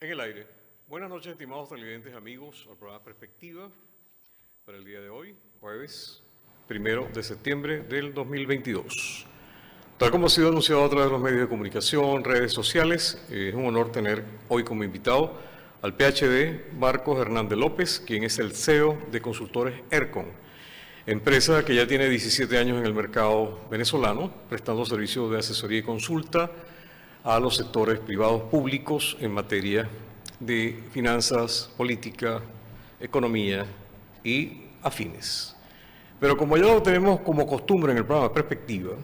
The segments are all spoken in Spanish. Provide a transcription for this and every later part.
En el aire. Buenas noches, estimados televidentes, amigos, al programa Perspectiva para el día de hoy, jueves 1 de septiembre del 2022. Tal como ha sido anunciado a través de los medios de comunicación, redes sociales, es un honor tener hoy como invitado al PhD Marcos Hernández López, quien es el CEO de Consultores ERCON, empresa que ya tiene 17 años en el mercado venezolano, prestando servicios de asesoría y consulta a los sectores privados públicos en materia de finanzas, política, economía y afines. Pero como ya lo tenemos como costumbre en el programa Perspectiva,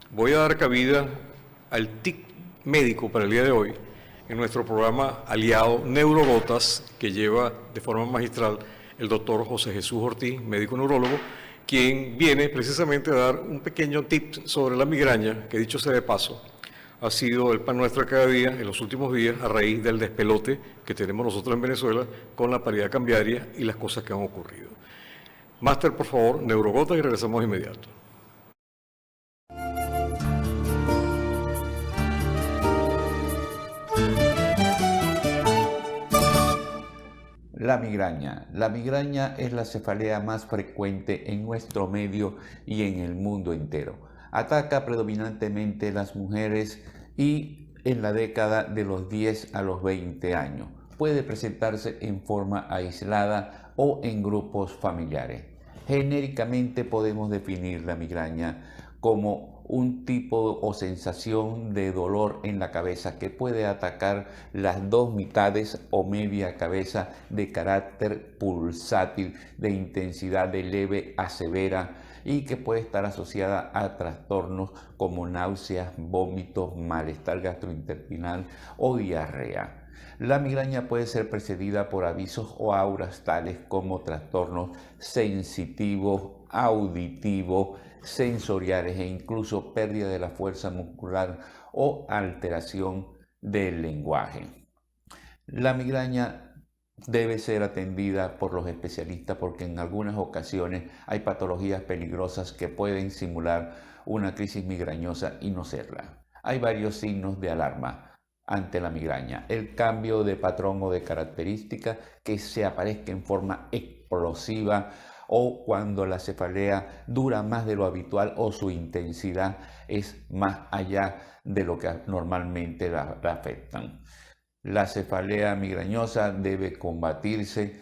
voy a dar cabida al TIC médico para el día de hoy en nuestro programa aliado Neurogotas, que lleva de forma magistral el doctor José Jesús Ortiz, médico neurólogo, quien viene precisamente a dar un pequeño tip sobre la migraña, que dicho sea de paso, ha sido el pan nuestro cada día en los últimos días a raíz del despelote que tenemos nosotros en Venezuela con la paridad cambiaria y las cosas que han ocurrido. Máster, por favor, Neurogotas y regresamos de inmediato. La migraña. La migraña es la cefalea más frecuente en nuestro medio y en el mundo entero. Ataca predominantemente las mujeres y en la década de los 10 a los 20 años. Puede presentarse en forma aislada o en grupos familiares. Genéricamente podemos definir la migraña como un tipo o sensación de dolor en la cabeza que puede atacar las dos mitades o media cabeza de carácter pulsátil, de intensidad de leve a severa y que puede estar asociada a trastornos como náuseas, vómitos, malestar gastrointestinal o diarrea. La migraña puede ser precedida por avisos o auras tales como trastornos sensitivos, auditivos, sensoriales e incluso pérdida de la fuerza muscular o alteración del lenguaje. La migraña debe ser atendida por los especialistas porque en algunas ocasiones hay patologías peligrosas que pueden simular una crisis migrañosa y no serla. Hay varios signos de alarma ante la migraña: el cambio de patrón o de característica, que se aparezca en forma explosiva, o cuando la cefalea dura más de lo habitual o su intensidad es más allá de lo que normalmente la afectan. La cefalea migrañosa debe combatirse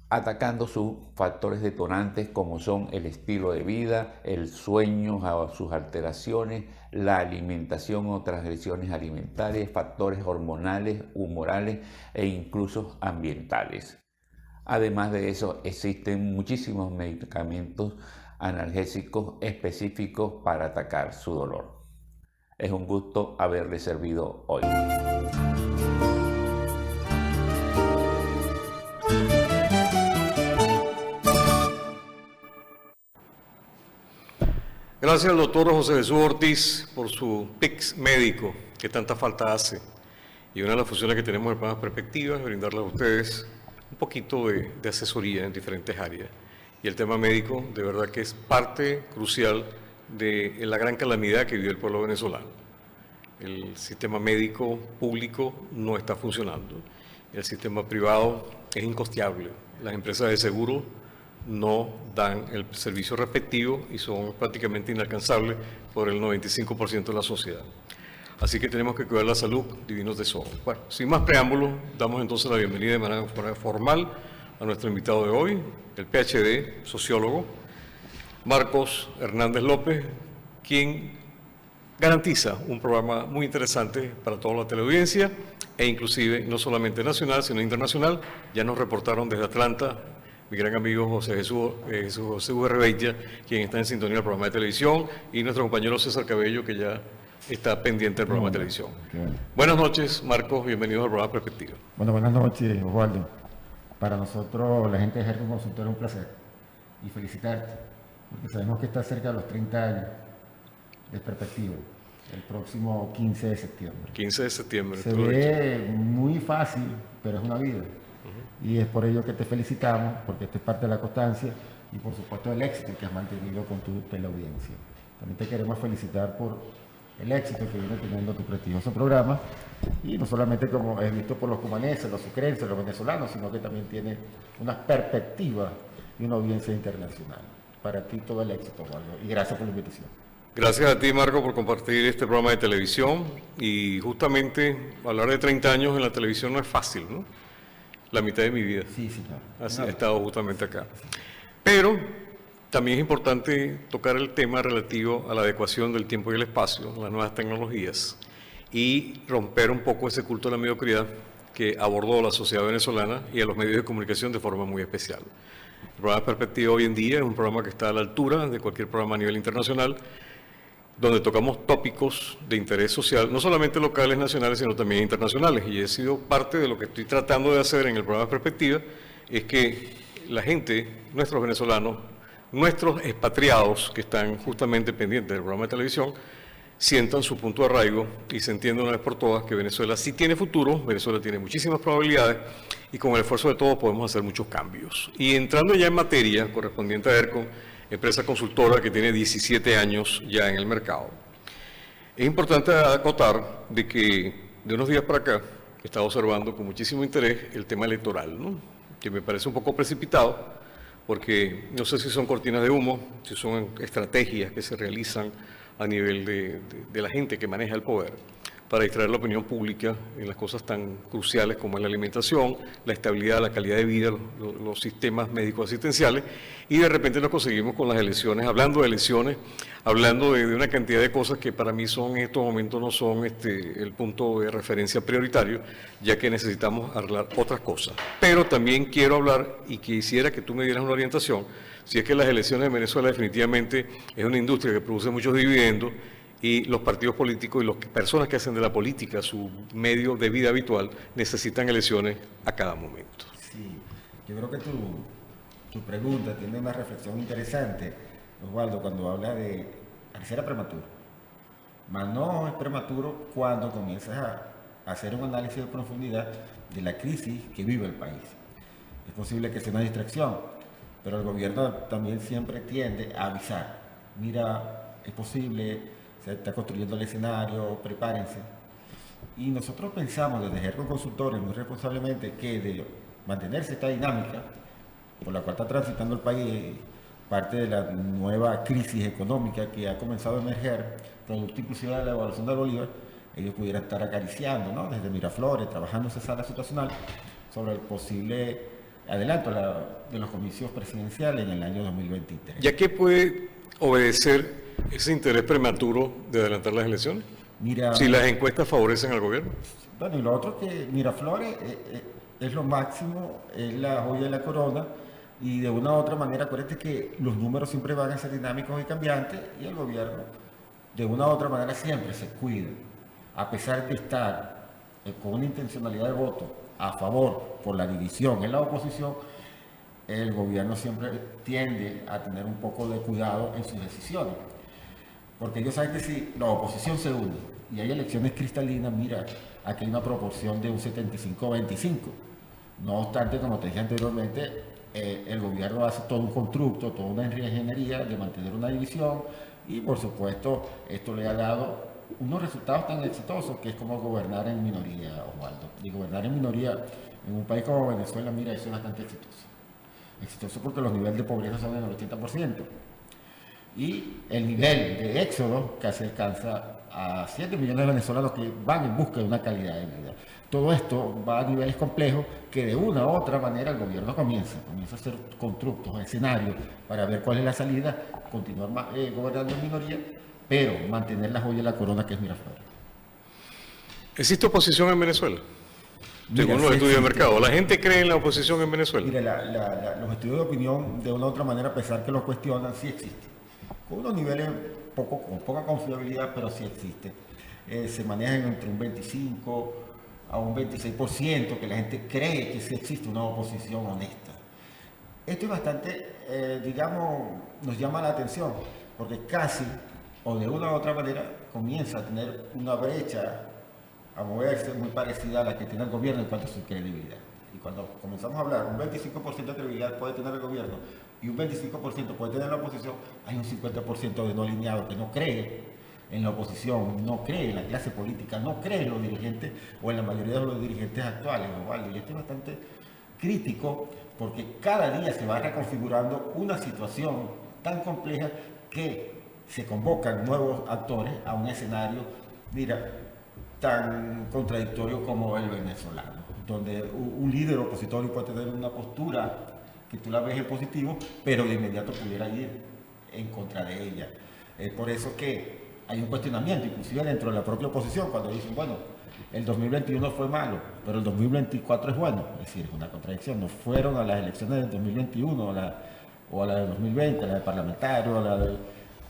atacando sus factores detonantes como son el estilo de vida, el sueño, sus alteraciones, la alimentación o transgresiones alimentarias, factores hormonales, humorales e incluso ambientales. Además de eso, existen muchísimos medicamentos analgésicos específicos para atacar su dolor. Es un gusto haberle servido hoy. Gracias al doctor José Jesús Ortiz por su PICS médico, que tanta falta hace. Y una de las funciones que tenemos en el programa Perspectiva es brindarles a ustedes un poquito de asesoría en diferentes áreas. Y el tema médico, de verdad que es parte crucial de la gran calamidad que vive el pueblo venezolano. El sistema médico público no está funcionando. El sistema privado es incosteable. Las empresas de seguro no dan el servicio respectivo y son prácticamente inalcanzables por el 95% de la sociedad. Así que tenemos que cuidar la salud, divinos tesoros. Bueno, sin más preámbulos, damos entonces la bienvenida de manera formal a nuestro invitado de hoy, el PhD, sociólogo, Marcos Hernández López, quien garantiza un programa muy interesante para toda la teleaudiencia e inclusive no solamente nacional, sino internacional. Ya nos reportaron desde Atlanta mi gran amigo José Jesús Rebella, quien está en sintonía del programa de televisión, y nuestro compañero César Cabello, que ya está pendiente del programa de televisión. Bueno. Buenas noches, Marcos, bienvenidos al programa Perspectiva. Bueno, buenas noches, Osvaldo. Para nosotros, la gente de Hercon Consultor, es un placer y felicitarte, porque sabemos que estás cerca de los 30 años de Perspectiva, el próximo 15 de septiembre. 15 de septiembre. Se ve muy fácil, pero es una vida. Y es por ello que te felicitamos, porque esto es parte de la constancia y por supuesto el éxito que has mantenido con tu teleaudiencia. También te queremos felicitar por el éxito que viene teniendo tu prestigioso programa, y no solamente como es visto por los cumaneses, los sucrenses, los venezolanos, sino que también tiene una perspectiva y una audiencia internacional. Para ti todo el éxito, Osvaldo, y gracias por la invitación. Gracias a ti, Marco, por compartir este programa de televisión. Y justamente hablar de 30 años en la televisión no es fácil, ¿no? La mitad de mi vida. Sí, claro. Así he estado justamente acá. Pero también es importante tocar el tema relativo a la adecuación del tiempo y el espacio, las nuevas tecnologías, y romper un poco ese culto de la mediocridad que abordó la sociedad venezolana y a los medios de comunicación de forma muy especial. El programa Perspectiva hoy en día es un programa que está a la altura de cualquier programa a nivel internacional, donde tocamos tópicos de interés social, no solamente locales, nacionales, sino también internacionales. Y he sido parte de lo que estoy tratando de hacer en el programa Perspectiva, es que la gente, nuestros venezolanos, nuestros expatriados que están justamente pendientes del programa de televisión, sientan su punto de arraigo y se entienda una vez por todas que Venezuela sí tiene futuro, Venezuela tiene muchísimas probabilidades y con el esfuerzo de todos podemos hacer muchos cambios. Y entrando ya en materia correspondiente a ERCOM, empresa consultora que tiene 17 años ya en el mercado. Es importante acotar de que de unos días para acá he estado observando con muchísimo interés el tema electoral, ¿no? Que me parece un poco precipitado, porque no sé si son cortinas de humo, si son estrategias que se realizan a nivel de la gente que maneja el poder para distraer la opinión pública en las cosas tan cruciales como es la alimentación, la estabilidad, la calidad de vida, los sistemas médicos asistenciales, y de repente nos conseguimos con las elecciones, hablando de elecciones, hablando de una cantidad de cosas que para mí son en estos momentos no son el punto de referencia prioritario, ya que necesitamos arreglar otras cosas. Pero también quiero hablar y quisiera que tú me dieras una orientación, si es que las elecciones en Venezuela definitivamente es una industria que produce muchos dividendos, y los partidos políticos y las personas que hacen de la política su medio de vida habitual necesitan elecciones a cada momento. Sí, yo creo que tu pregunta tiene una reflexión interesante, Osvaldo, cuando habla de pareciera prematuro. Mas no es prematuro cuando comienzas a hacer un análisis de profundidad de la crisis que vive el país. Es posible que sea una distracción, pero el gobierno también siempre tiende a avisar. Mira, es posible, se está construyendo el escenario, prepárense. Y nosotros pensamos desde ERCOM Consultores muy responsablemente que de mantenerse esta dinámica por la cual está transitando el país, parte de la nueva crisis económica que ha comenzado a emerger, producto inclusive de la evaluación del Bolívar, ellos pudieran estar acariciando, ¿no? Desde Miraflores, trabajando esa sala situacional sobre el posible adelanto de los comicios presidenciales en el año 2023. ¿Ya qué puede obedecer ese interés prematuro de adelantar las elecciones? Mira, si las encuestas favorecen al gobierno. Bueno, y lo otro que Miraflores es lo máximo, es la joya de la corona, y de una u otra manera, acuérdate que los números siempre van a ser dinámicos y cambiantes, y el gobierno de una u otra manera siempre se cuida, a pesar de estar con una intencionalidad de voto a favor por la división en la oposición, el gobierno siempre tiende a tener un poco de cuidado en sus decisiones. Porque ellos saben que si la oposición se une y hay elecciones cristalinas, mira, aquí hay una proporción de un 75-25. No obstante, como te dije anteriormente, el gobierno hace todo un constructo, toda una ingeniería de mantener una división, y por supuesto esto le ha dado unos resultados tan exitosos que es como gobernar en minoría, Osvaldo. Y gobernar en minoría en un país como Venezuela, mira, eso es bastante exitoso. Exitoso porque los niveles de pobreza son del 80%. Y el nivel de éxodo casi alcanza a 7 millones de venezolanos que van en busca de una calidad de vida. Todo esto va a niveles complejos que de una u otra manera el gobierno comienza a hacer constructos, escenarios para ver cuál es la salida, continuar gobernando en minoría, pero mantener la joya de la corona que es Miraflores. ¿Existe oposición en Venezuela? Mira, según los sí estudios de existe. mercado. ¿La gente cree en la oposición en Venezuela? Mire, los estudios de opinión, de una u otra manera, a pesar que los cuestionan, sí existen. Con unos niveles con poca confiabilidad, pero sí existen. Se manejan entre un 25 a un 26%, que la gente cree que sí existe una oposición honesta. Esto es bastante, digamos, nos llama la atención, porque casi, o de una u otra manera, comienza a tener una brecha, a moverse muy parecida a la que tiene el gobierno en cuanto a su credibilidad. Y cuando comenzamos a hablar, un 25% de credibilidad puede tener el gobierno y un 25% puede tener la oposición, hay un 50% de no alineado que no cree en la oposición, no cree en la clase política, no cree en los dirigentes o en la mayoría de los dirigentes actuales, Osvaldo. Y esto es bastante crítico porque cada día se va reconfigurando una situación tan compleja que se convocan nuevos actores a un escenario, mira, tan contradictorio como el venezolano, donde un líder opositor puede tener una postura que tú la ves en positivo, pero de inmediato pudiera ir en contra de ella. Es por eso que hay un cuestionamiento, inclusive dentro de la propia oposición, cuando dicen, bueno, el 2021 fue malo, pero el 2024 es bueno. Es decir, es una contradicción. No fueron a las elecciones del 2021 o a la del 2020, a la de parlamentarios, a la de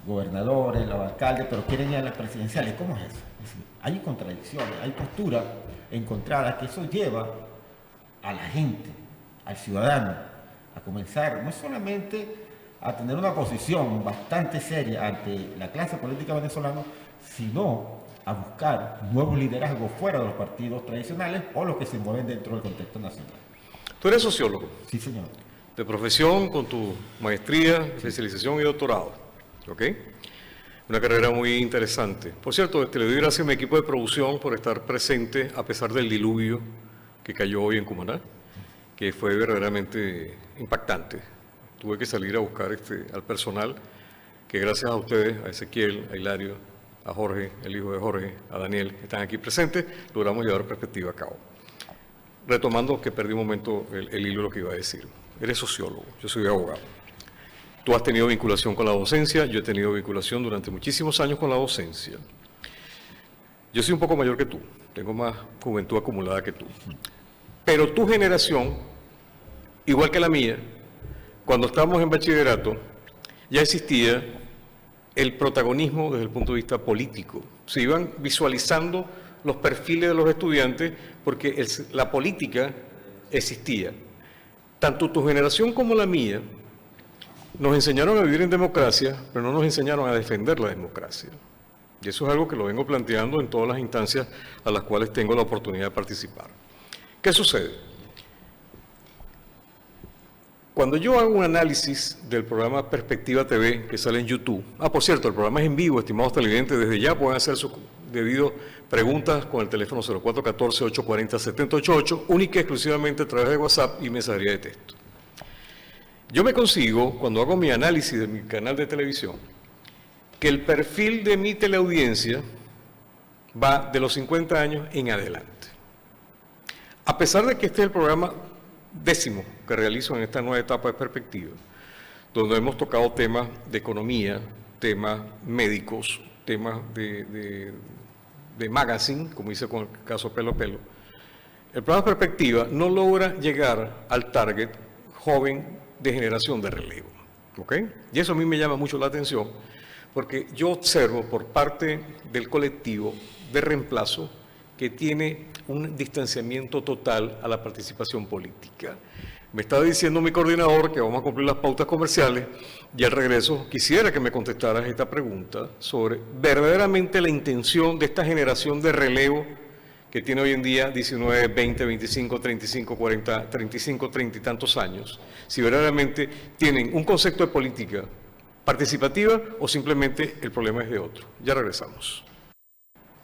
gobernadores, los alcaldes, pero quieren ir a las presidenciales. ¿Cómo es eso? Es decir, hay contradicciones, hay posturas encontradas que eso lleva a la gente, al ciudadano, a comenzar no solamente a tener una posición bastante seria ante la clase política venezolana, sino a buscar nuevos liderazgos fuera de los partidos tradicionales o los que se mueven dentro del contexto nacional. Tú eres sociólogo. Sí, señor. De profesión, con tu maestría, especialización y doctorado. ¿Ok? Una carrera muy interesante. Por cierto, te le doy gracias a mi equipo de producción por estar presente a pesar del diluvio que cayó hoy en Cumaná, que fue verdaderamente impactante. Tuve que salir a buscar al personal, que gracias a ustedes, a Ezequiel, a Hilario, a Jorge, el hijo de Jorge, a Daniel, que están aquí presentes, logramos llevar perspectiva a cabo. Retomando que perdí un momento el hilo de lo que iba a decir. Eres sociólogo, yo soy abogado. Tú has tenido vinculación con la docencia, yo he tenido vinculación durante muchísimos años con la docencia. Yo soy un poco mayor que tú, tengo más juventud acumulada que tú. Pero tu generación, igual que la mía, cuando estábamos en bachillerato, ya existía el protagonismo desde el punto de vista político. Se iban visualizando los perfiles de los estudiantes porque la política existía. Tanto tu generación como la mía nos enseñaron a vivir en democracia, pero no nos enseñaron a defender la democracia. Y eso es algo que lo vengo planteando en todas las instancias a las cuales tengo la oportunidad de participar. ¿Qué sucede? Cuando yo hago un análisis del programa Perspectiva TV, que sale en YouTube, por cierto, el programa es en vivo, estimados televidentes, desde ya pueden hacer sus debidas preguntas con el teléfono 0414-840-788, única y exclusivamente a través de WhatsApp y mensajería de texto. Yo me consigo, cuando hago mi análisis de mi canal de televisión, que el perfil de mi teleaudiencia va de los 50 años en adelante. A pesar de que este es el programa 10º que realizo en esta nueva etapa de Perspectiva, donde hemos tocado temas de economía, temas médicos, temas de magazine, como hice con el caso Pelo a Pelo, el programa Perspectiva no logra llegar al target joven de generación de relevo. ¿Ok? Y eso a mí me llama mucho la atención, porque yo observo por parte del colectivo de reemplazo que tiene un distanciamiento total a la participación política. Me estaba diciendo mi coordinador que vamos a cumplir las pautas comerciales y al regreso quisiera que me contestaras esta pregunta sobre verdaderamente la intención de esta generación de relevo que tiene hoy en día 19, 20, 25, 35, 40, 35, 30 y tantos años, si verdaderamente tienen un concepto de política participativa o simplemente el problema es de otro. Ya regresamos.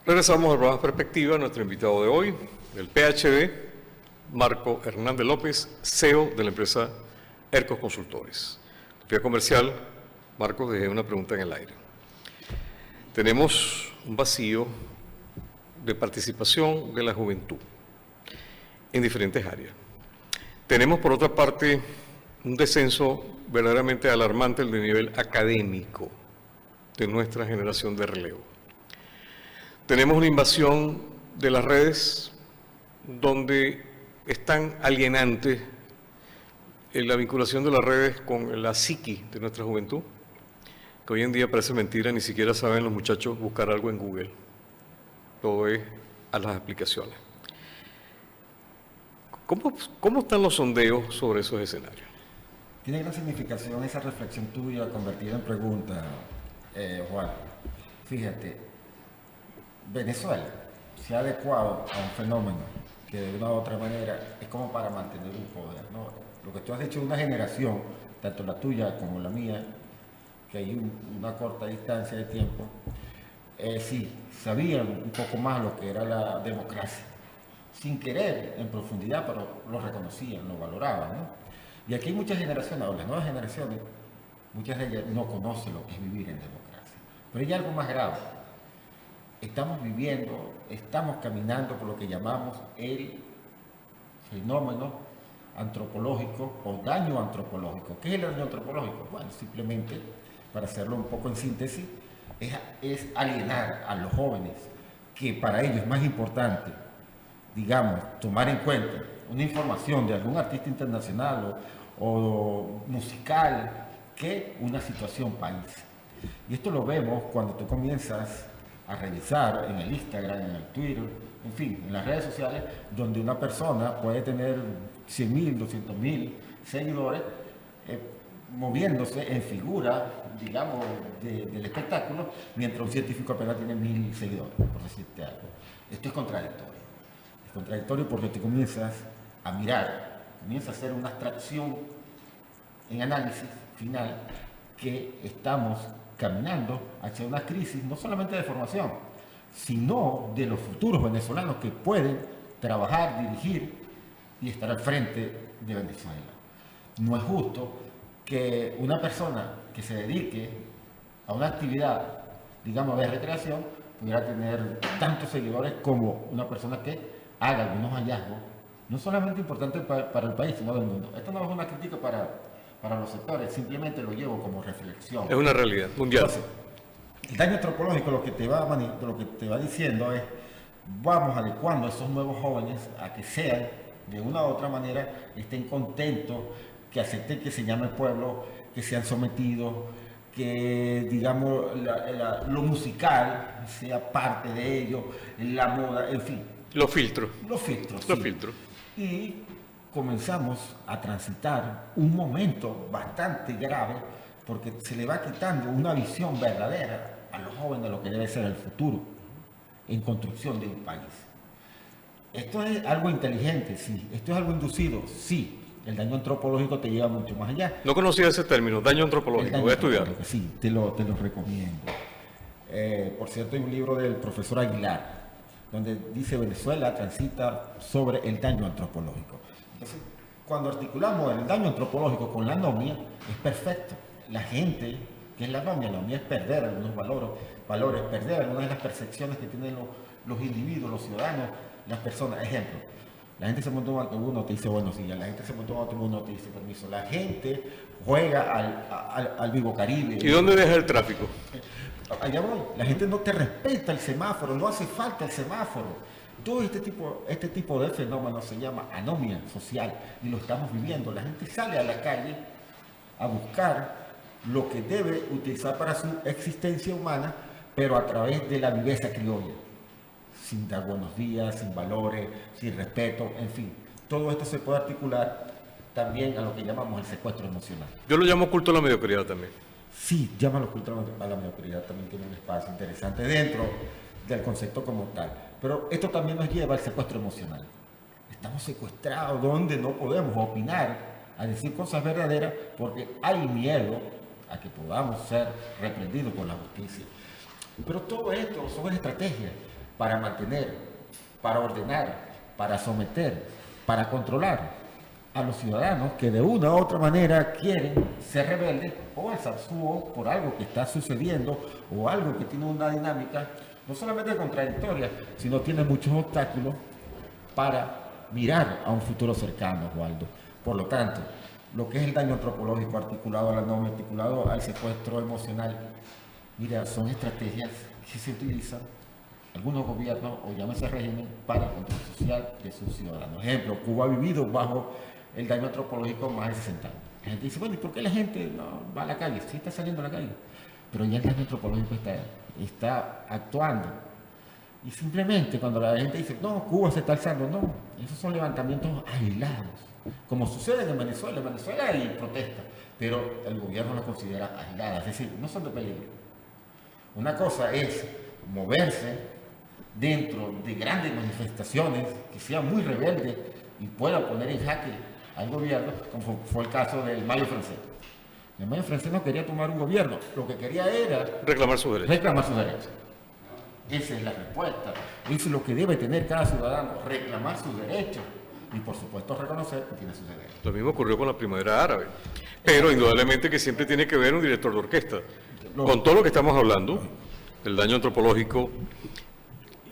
Regresamos al programa Perspectiva, nuestro invitado de hoy, del PhD, Marco Hernández López, CEO de la empresa Ercos Consultores. Vía comercial, Marcos, dejé una pregunta en el aire. Tenemos un vacío de participación de la juventud en diferentes áreas. Tenemos, por otra parte, un descenso verdaderamente alarmante del nivel académico de nuestra generación de relevo. Tenemos una invasión de las redes donde es tan alienante la vinculación de las redes con la psiqui de nuestra juventud, que hoy en día parece mentira, ni siquiera saben los muchachos buscar algo en Google. Todo es a las aplicaciones. ¿Cómo están los sondeos sobre esos escenarios? Tiene gran significación esa reflexión tuya convertida en pregunta, Juan. Fíjate, Venezuela se ha adecuado a un fenómeno que de una u otra manera es como para mantener un poder, ¿no? Lo que tú has dicho de una generación, tanto la tuya como la mía, que hay una corta distancia de tiempo, sí, sabían un poco más lo que era la democracia, sin querer en profundidad, pero lo reconocían, lo valoraban, ¿no? Y aquí hay muchas generaciones, o las nuevas generaciones, muchas de ellas no conocen lo que es vivir en democracia. Pero hay algo más grave. Estamos viviendo, estamos caminando por lo que llamamos el fenómeno antropológico o daño antropológico. ¿Qué es el daño antropológico? Bueno, simplemente, para hacerlo un poco en síntesis, es alienar a los jóvenes, que para ellos es más importante, digamos, tomar en cuenta una información de algún artista internacional o musical que una situación país. Y esto lo vemos cuando tú comienzas a revisar en el Instagram, en el Twitter, en fin, en las redes sociales, donde una persona puede tener 100.000, 200.000 seguidores, moviéndose en figura, digamos, del espectáculo, mientras un científico apenas tiene 1.000 seguidores, por decirte algo. Esto es contradictorio. Es contradictorio porque te comienzas a mirar, comienzas a hacer una abstracción en análisis final que estamos caminando hacia una crisis no solamente de formación, sino de los futuros venezolanos que pueden trabajar, dirigir y estar al frente de Venezuela. No es justo que una persona que se dedique a una actividad, digamos, de recreación, pudiera tener tantos seguidores como una persona que haga algunos hallazgos, no solamente importantes para el país, sino del mundo. Esto no es una crítica para los sectores, simplemente lo llevo como reflexión. Es una realidad mundial. Entonces, el daño antropológico lo que te va diciendo es, vamos adecuando a esos nuevos jóvenes a que sean, de una u otra manera, estén contentos, que acepten que se llame pueblo, que sean sometidos, que, digamos, lo musical sea parte de ellos, la moda, en fin. Los filtros. Los filtros. Los sí. filtros. Y comenzamos a transitar un momento bastante grave porque se le va quitando una visión verdadera a los jóvenes de lo que debe ser el futuro en construcción de un país. Esto es algo inteligente, sí. Esto es algo inducido, sí. El daño antropológico te lleva mucho más allá. No conocía ese término, daño antropológico. Voy a estudiar. Sí, te lo recomiendo. Por cierto, hay un libro del profesor Aguilar, donde dice Venezuela transita sobre el daño antropológico. Entonces, cuando articulamos el daño antropológico con la anomia, es perfecto. La gente, que es la anomia es perder algunos valores, perder algunas de las percepciones que tienen los individuos, los ciudadanos, las personas. Ejemplo, la gente se monta en un autobús, no te dice buenos días, la gente se monta en un autobús, no te dice permiso, la gente juega al Vivo Caribe. ¿Y dónde deja el tráfico? Allá voy, la gente no te respeta el semáforo, no hace falta el semáforo. Todo este tipo de fenómeno se llama anomia social y lo estamos viviendo. La gente sale a la calle a buscar lo que debe utilizar para su existencia humana, pero a través de la viveza criolla, sin dar buenos días, sin valores, sin respeto, en fin. Todo esto se puede articular también a lo que llamamos el secuestro emocional. Yo lo llamo culto a la mediocridad también. Sí, llámalo culto a la mediocridad, también tiene un espacio interesante dentro del concepto como tal. Pero esto también nos lleva al secuestro emocional. Estamos secuestrados donde no podemos opinar, a decir cosas verdaderas, porque hay miedo a que podamos ser reprendidos por la justicia. Pero todo esto son estrategias para mantener, para ordenar, para someter, para controlar a los ciudadanos que de una u otra manera quieren ser rebeldes o alzar su voz por algo que está sucediendo o algo que tiene una dinámica no solamente contradictoria, sino tiene muchos obstáculos para mirar a un futuro cercano, Osvaldo. Por lo tanto, lo que es el daño antropológico articulado a la norma, articulado al secuestro emocional, mira, son estrategias que se utilizan algunos gobiernos o llámese régimen para el control social de sus ciudadanos. Ejemplo, Cuba ha vivido bajo el daño antropológico más de 60 años. La gente dice, bueno, ¿y por qué la gente no va a la calle? Sí está saliendo a la calle, pero ya el daño antropológico está actuando. Y simplemente cuando la gente dice, no, Cuba se está alzando, no, esos son levantamientos aislados, como sucede en Venezuela. En Venezuela hay protestas, pero el gobierno las considera aisladas, es decir, no son de peligro. Una cosa es moverse dentro de grandes manifestaciones que sean muy rebeldes y puedan poner en jaque al gobierno, como fue el caso del Mayo francés. El Mayo francés no quería tomar un gobierno, lo que quería era reclamar sus derechos. Reclamar sus derechos. Esa es la respuesta. Eso es lo que debe tener cada ciudadano, reclamar sus derechos y por supuesto reconocer que tiene sus derechos. Lo mismo ocurrió con la primavera árabe, pero indudablemente que siempre tiene que ver un director de orquesta. Con todo lo que estamos hablando, el daño antropológico,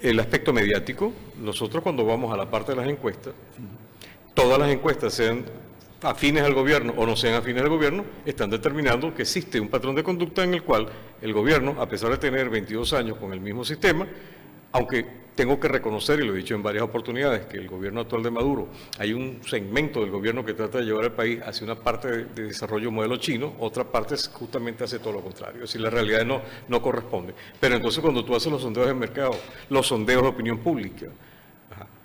el aspecto mediático, nosotros cuando vamos a la parte de las encuestas, todas las encuestas, sean afines al gobierno o no sean afines al gobierno, están determinando que existe un patrón de conducta en el cual el gobierno, a pesar de tener 22 años con el mismo sistema, aunque tengo que reconocer, y lo he dicho en varias oportunidades, que el gobierno actual de Maduro, hay un segmento del gobierno que trata de llevar al país hacia una parte de desarrollo modelo chino, otra parte justamente hace todo lo contrario, es decir, la realidad no corresponde. Pero entonces cuando tú haces los sondeos de mercado, los sondeos de opinión pública,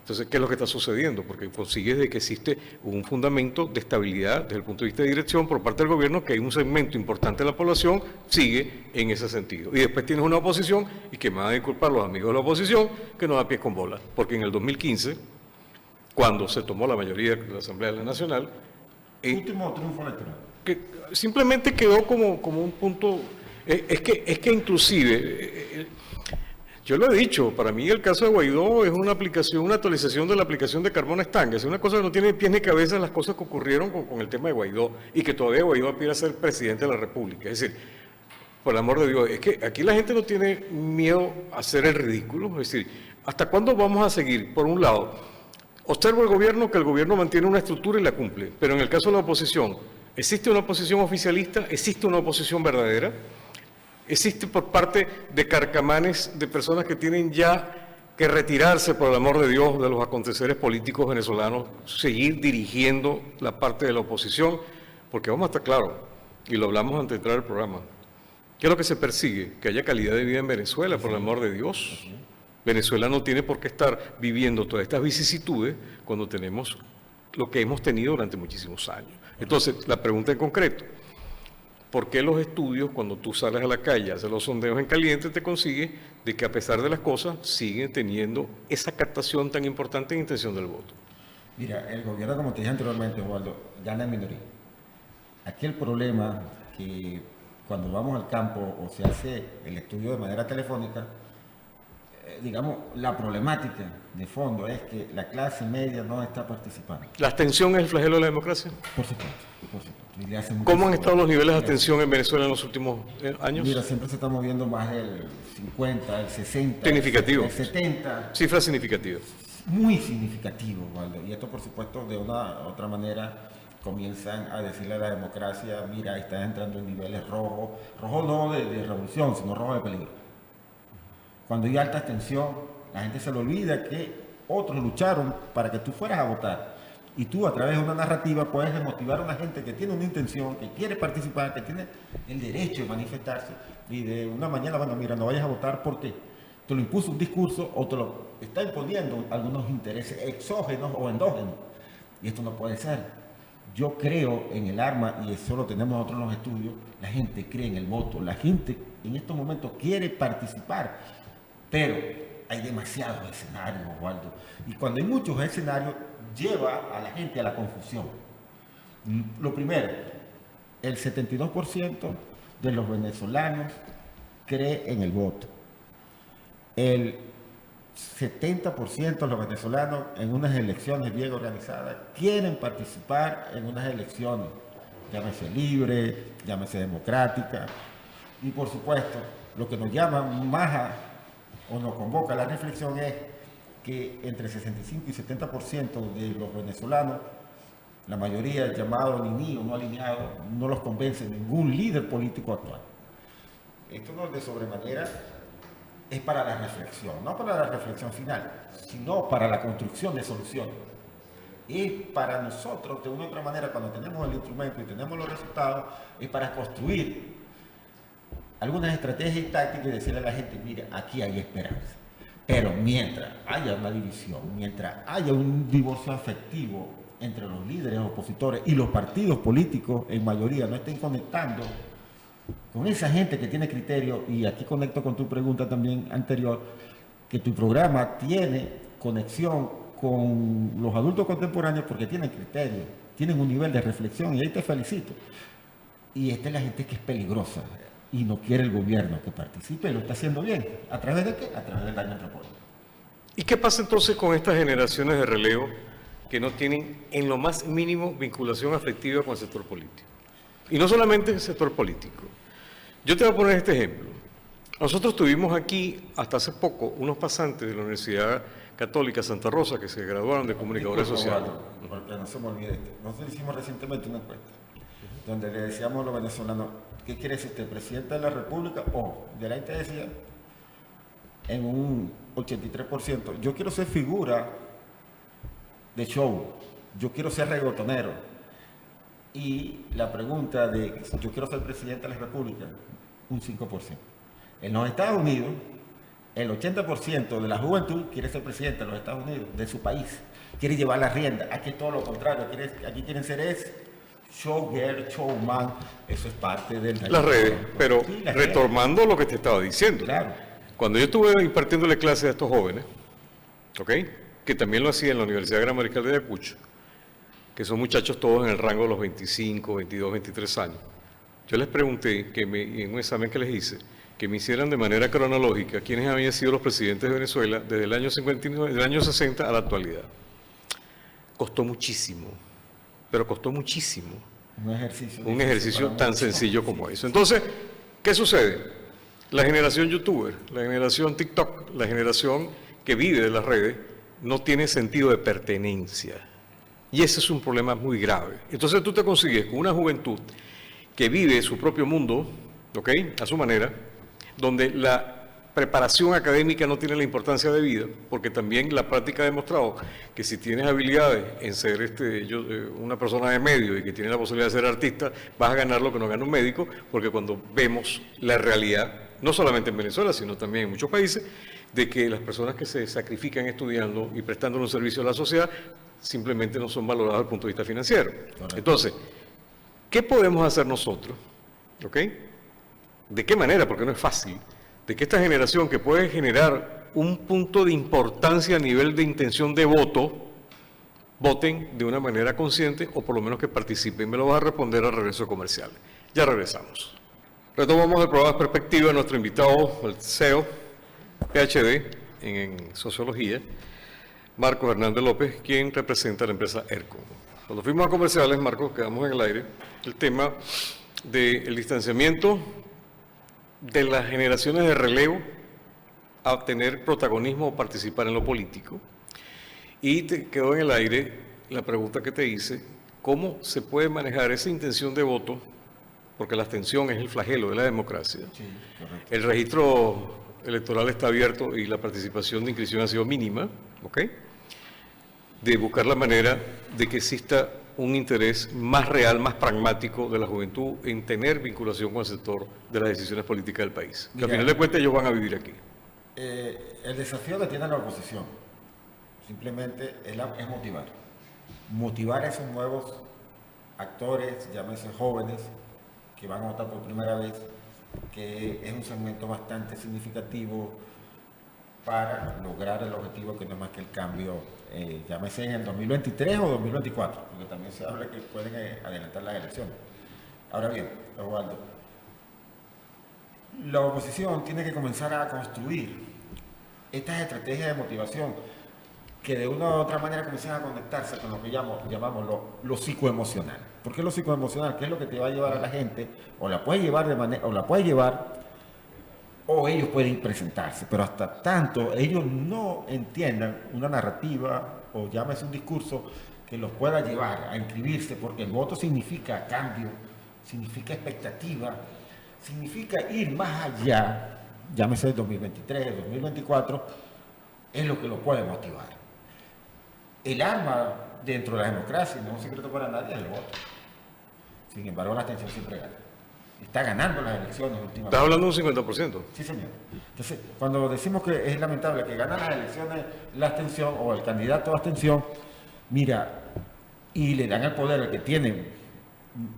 entonces, ¿qué es lo que está sucediendo? Porque consigues de que existe un fundamento de estabilidad desde el punto de vista de dirección por parte del gobierno, que hay un segmento importante de la población, sigue en ese sentido. Y después tienes una oposición, y que me van a disculpar los amigos de la oposición, que no da pies con bola. Porque en el 2015, cuando se tomó la mayoría de la Asamblea Nacional, Último triunfo electoral. que simplemente quedó como un punto, es que inclusive... Yo lo he dicho, para mí el caso de Guaidó es una actualización de la aplicación de Carmona Estanga. Es una cosa que no tiene pies ni cabeza las cosas que ocurrieron con el tema de Guaidó y que todavía Guaidó aspira a ser presidente de la República. Es decir, por el amor de Dios, es que aquí la gente no tiene miedo a hacer el ridículo. Es decir, ¿hasta cuándo vamos a seguir? Por un lado, observo el gobierno que el gobierno mantiene una estructura y la cumple, pero en el caso de la oposición, ¿existe una oposición oficialista? ¿Existe una oposición verdadera? Existe por parte de carcamanes, de personas que tienen ya que retirarse, por el amor de Dios, de los aconteceres políticos venezolanos, seguir dirigiendo la parte de la oposición, porque vamos a estar claros, y lo hablamos antes de entrar al programa, ¿qué es lo que se persigue? Que haya calidad de vida en Venezuela, por el amor de Dios. Venezuela no tiene por qué estar viviendo todas estas vicisitudes cuando tenemos lo que hemos tenido durante muchísimos años. Entonces, la pregunta en concreto, ¿por qué los estudios, cuando tú sales a la calle, haces los sondeos en caliente, te consigues de que a pesar de las cosas, siguen teniendo esa captación tan importante en intención del voto? Mira, el gobierno, como te dije anteriormente, Osvaldo, gana en minoría. Aquí el problema que cuando vamos al campo o se hace el estudio de manera telefónica, digamos, la problemática de fondo es que la clase media no está participando. ¿La abstención es el flagelo de la democracia? Por supuesto, por supuesto. ¿Cómo han estado los niveles de abstención en Venezuela en los últimos años? Mira, siempre se está moviendo más del 50, el 60, Significativo. el 70. Cifras significativas. Muy significativo, Waldo. Y esto, por supuesto, de una u otra manera comienzan a decirle a la democracia, mira, estás entrando en niveles rojos, rojo no de revolución, sino rojo de peligro. Cuando hay alta abstención, la gente se le olvida que otros lucharon para que tú fueras a votar. Y tú, a través de una narrativa, puedes desmotivar a una gente que tiene una intención, que quiere participar, que tiene el derecho de manifestarse. Y de una mañana, bueno, mira, no vayas a votar porque te lo impuso un discurso o te lo está imponiendo algunos intereses exógenos o endógenos. Y esto no puede ser. Yo creo en el arma, y eso lo tenemos nosotros en los estudios, la gente cree en el voto, la gente en estos momentos quiere participar, pero hay demasiados escenarios, Osvaldo. Y cuando hay muchos escenarios, lleva a la gente a la confusión. Lo primero, el 72% de los venezolanos cree en el voto. El 70% de los venezolanos en unas elecciones bien organizadas quieren participar en unas elecciones, llámese libre, llámese democrática. Y por supuesto, lo que nos llama más o nos convoca a la reflexión es que entre 65 y 70% de los venezolanos, la mayoría llamados ni o no alineados, no los convence ningún líder político actual. Esto no es de sobremanera, es para la reflexión, no para la reflexión final, sino para la construcción de soluciones. Y para nosotros, de una u otra manera, cuando tenemos el instrumento y tenemos los resultados, es para construir algunas estrategias y tácticas y decirle a la gente, mire, aquí hay esperanza. Pero mientras haya una división, mientras haya un divorcio afectivo entre los líderes opositores y los partidos políticos en mayoría no estén conectando con esa gente que tiene criterio, y aquí conecto con tu pregunta también anterior, que tu programa tiene conexión con los adultos contemporáneos porque tienen criterio, tienen un nivel de reflexión, y ahí te felicito. Y esta es la gente que es peligrosa. y no quiere el gobierno que participe, y lo está haciendo bien. ¿A través de qué? A través del daño antropológico. ¿Y qué pasa entonces con estas generaciones de relevo que no tienen en lo más mínimo vinculación afectiva con el sector político? Y no solamente el sector político. Yo te voy a poner este ejemplo. Nosotros tuvimos aquí, hasta hace poco, unos pasantes de la Universidad Católica Santa Rosa que se graduaron de comunicadores sociales. Porque no se me olvide esto. Nosotros hicimos recientemente una encuesta donde le decíamos a los venezolanos, ¿qué quiere ser usted, presidente de la República? O de la te decía, en un 83%, yo quiero ser figura de show, yo quiero ser reggaetonero. Y la pregunta de, yo quiero ser presidente de la República, un 5%. En los Estados Unidos, el 80% de la juventud quiere ser presidente de los Estados Unidos, de su país. Quiere llevar la rienda. Aquí es todo lo contrario. Aquí quieren ser showgirl, showman. Eso es parte del... Las redes, pero sí, las retomando lo que te estaba diciendo. Claro. Cuando yo estuve impartiéndole clases a estos jóvenes, ¿ok?, que también lo hacía en la Universidad Gran Mariscal de Ayacucho, que son muchachos todos en el rango de los 25, 22, 23 años, yo les pregunté, en un examen que les hice, que me hicieran de manera cronológica quiénes habían sido los presidentes de Venezuela desde el año 59, del año 60 a la actualidad. Costó muchísimo, pero costó muchísimo. Un ejercicio tan sencillo como eso. Entonces, ¿qué sucede? La generación youtuber, la generación TikTok, la generación que vive de las redes, no tiene sentido de pertenencia. Y ese es un problema muy grave. Entonces tú te consigues con una juventud que vive su propio mundo, ¿ok?, a su manera, donde la preparación académica no tiene la importancia de vida, porque también la práctica ha demostrado que si tienes habilidades en ser una persona de medio y que tiene la posibilidad de ser artista, vas a ganar lo que no gana un médico, porque cuando vemos la realidad, no solamente en Venezuela, sino también en muchos países, de que las personas que se sacrifican estudiando y prestando un servicio a la sociedad simplemente no son valoradas desde el punto de vista financiero. Correcto. Entonces, ¿qué podemos hacer nosotros? ¿Ok? ¿De qué manera? Porque no es fácil. De que esta generación que puede generar un punto de importancia a nivel de intención de voto, voten de una manera consciente o por lo menos que participen. Me lo vas a responder al regreso comercial. Ya regresamos. Retomamos el programa Perspectiva, nuestro invitado, el CEO, PhD en Sociología, Marcos Hernández López, quien representa a la empresa ERCO. Cuando fuimos a comerciales, Marcos, quedamos en el aire, el tema del distanciamiento de las generaciones de relevo a tener protagonismo o participar en lo político. Y te quedó en el aire la pregunta que te hice, ¿cómo se puede manejar esa intención de voto? Porque la abstención es el flagelo de la democracia. Sí, correcto. El registro electoral está abierto y la participación de inscripción ha sido mínima, ¿ok?, de buscar la manera de que exista un interés más real, más pragmático de la juventud en tener vinculación con el sector de las decisiones políticas del país. Que al final de cuentas ellos van a vivir aquí. El desafío que tiene la oposición simplemente es motivar. Motivar a esos nuevos actores, llámese jóvenes, que van a votar por primera vez, que es un segmento bastante significativo para lograr el objetivo que no es más que el cambio, llámese en el 2023 o 2024, porque también se habla que pueden adelantar las elecciones. Ahora bien, Osvaldo, la oposición tiene que comenzar a construir estas estrategias de motivación que de una u otra manera comiencen a conectarse con lo que llamamos lo psicoemocional. ¿Por qué lo psicoemocional? ¿Qué es lo que te va a llevar a la gente? O la puede llevar o ellos pueden presentarse, pero hasta tanto ellos no entiendan una narrativa o llámese un discurso que los pueda llevar a inscribirse, porque el voto significa cambio, significa expectativa, significa ir más allá, llámese 2023, 2024, es lo que los puede motivar. El arma dentro de la democracia, no es un secreto para nadie, es el voto. Sin embargo, la abstención siempre gana. Está ganando las elecciones últimamente. ¿Estás hablando de un 50%? Sí, señor. Entonces, cuando decimos que es lamentable que gana las elecciones la abstención o el candidato a abstención, mira, y le dan el poder al que tiene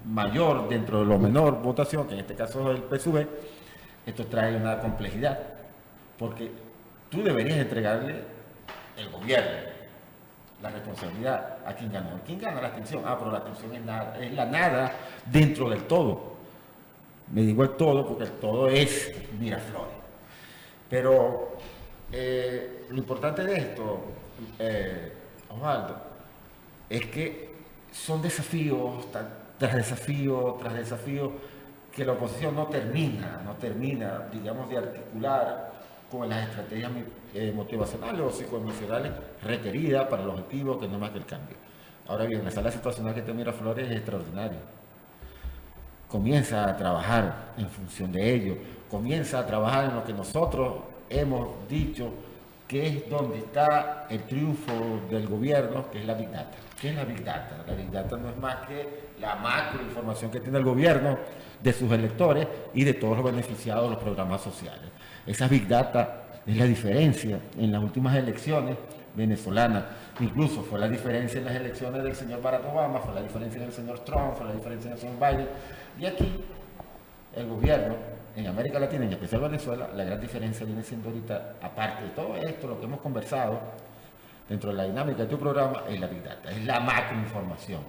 mayor dentro de lo menor votación, que en este caso es el PSUV, esto trae una complejidad, porque tú deberías entregarle el gobierno, la responsabilidad a quien ganó. ¿Quién gana la abstención? Pero la abstención es la nada dentro del todo. Me digo el todo porque el todo es Miraflores. Pero lo importante de esto, Osvaldo, es que son desafíos tras desafío tras desafío que la oposición no termina, digamos, de articular con las estrategias motivacionales o psicoemocionales requeridas para el objetivo que no es más que el cambio. Ahora bien, la sala situacional que tiene Miraflores es extraordinaria. Comienza a trabajar en función de ello, comienza a trabajar en lo que nosotros hemos dicho que es donde está el triunfo del gobierno, que es la Big Data. ¿Qué es la Big Data? La Big Data no es más que la macroinformación que tiene el gobierno de sus electores y de todos los beneficiados de los programas sociales. Esa Big Data es la diferencia en las últimas elecciones venezolanas. Incluso fue la diferencia en las elecciones del señor Barack Obama, fue la diferencia del señor Trump, fue la diferencia del señor Biden. Y aquí, el gobierno, en América Latina, y en especial Venezuela, la gran diferencia viene siendo ahorita, aparte de todo esto, lo que hemos conversado, dentro de la dinámica de tu programa, es la Big Data, es la macroinformación.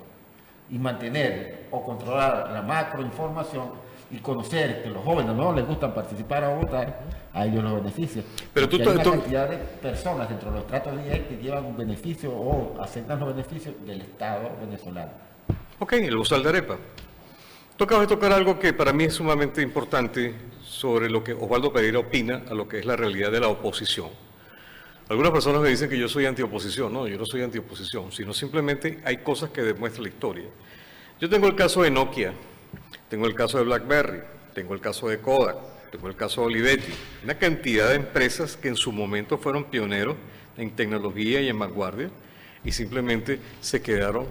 Y mantener o controlar la macroinformación y conocer que los jóvenes no les gustan participar o votar, a ellos los beneficia. Pero hay una cantidad de personas dentro de los tratos de IEC que llevan un beneficio o aceptan los beneficios del Estado venezolano. Ok, el bozal de arepa. Tú acabas de tocar algo que para mí es sumamente importante sobre lo que Osvaldo Pereira opina a lo que es la realidad de la oposición. Algunas personas me dicen que yo soy antioposición. No, yo no soy antioposición, sino simplemente hay cosas que demuestra la historia. Yo tengo el caso de Nokia, tengo el caso de BlackBerry, tengo el caso de Kodak, tengo el caso de Olivetti, una cantidad de empresas que en su momento fueron pioneros en tecnología y en vanguardia y simplemente se quedaron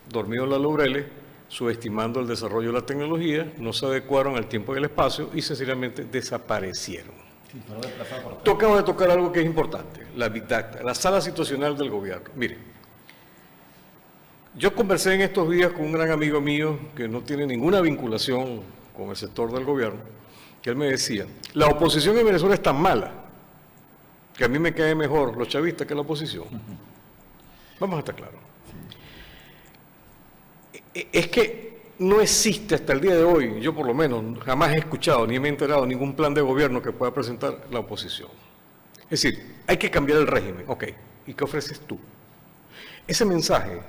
dormidos en las laureles, subestimando el desarrollo de la tecnología, no se adecuaron al tiempo y al espacio y sencillamente desaparecieron. Sí, pero Tú acabas de tocar algo que es importante, la Big Data, la sala situacional del gobierno. Mire, yo conversé en estos días con un gran amigo mío que no tiene ninguna vinculación con el sector del gobierno, que él me decía, la oposición en Venezuela es tan mala que a mí me cae mejor los chavistas que la oposición. Vamos a estar claros. Es que no existe hasta el día de hoy, yo por lo menos jamás he escuchado ni me he enterado de ningún plan de gobierno que pueda presentar la oposición. Es decir, hay que cambiar el régimen, ok, ¿y qué ofreces tú? Ese mensaje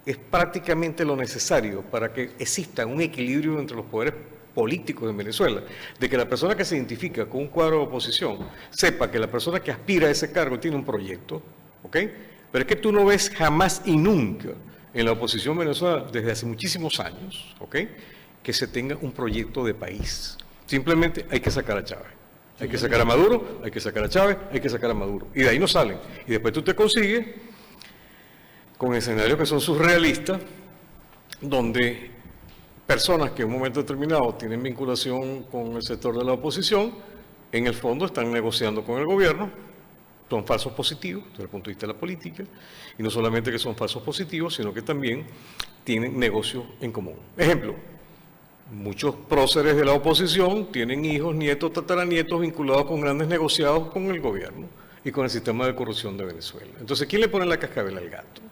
es prácticamente lo necesario para que exista un equilibrio entre los poderes políticos en Venezuela, de que la persona que se identifica con un cuadro de oposición sepa que la persona que aspira a ese cargo tiene un proyecto, ¿ok? Pero es que tú no ves jamás y nunca en la oposición venezolana desde hace muchísimos años, ¿ok?, que se tenga un proyecto de país. Simplemente hay que sacar a Chávez. Hay que sacar a Maduro, hay que sacar a Chávez, hay que sacar a Maduro. Y de ahí no salen. Y después tú te consigues con escenarios que son surrealistas, donde personas que en un momento determinado tienen vinculación con el sector de la oposición, en el fondo están negociando con el gobierno, son falsos positivos desde el punto de vista de la política, y no solamente que son falsos positivos, sino que también tienen negocios en común. Ejemplo, muchos próceres de la oposición tienen hijos, nietos, tataranietos vinculados con grandes negociados con el gobierno y con el sistema de corrupción de Venezuela. Entonces, ¿quién le pone la cascabel al gato?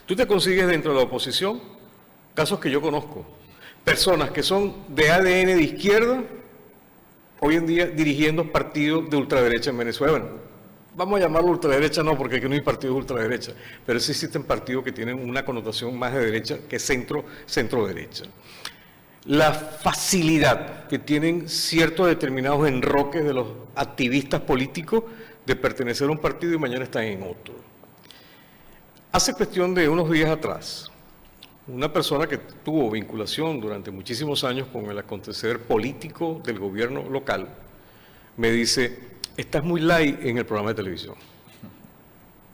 Tú te consigues dentro de la oposición casos que yo conozco, personas que son de ADN de izquierda, hoy en día dirigiendo partidos de ultraderecha en Venezuela. Bueno, vamos a llamarlo ultraderecha, no, porque aquí no hay partidos de ultraderecha, pero sí existen partidos que tienen una connotación más de derecha que centro-derecha. La facilidad que tienen ciertos determinados enroques de los activistas políticos de pertenecer a un partido y mañana están en otro. Hace cuestión de unos días atrás, una persona que tuvo vinculación durante muchísimos años con el acontecer político del gobierno local, me dice, estás muy light en el programa de televisión,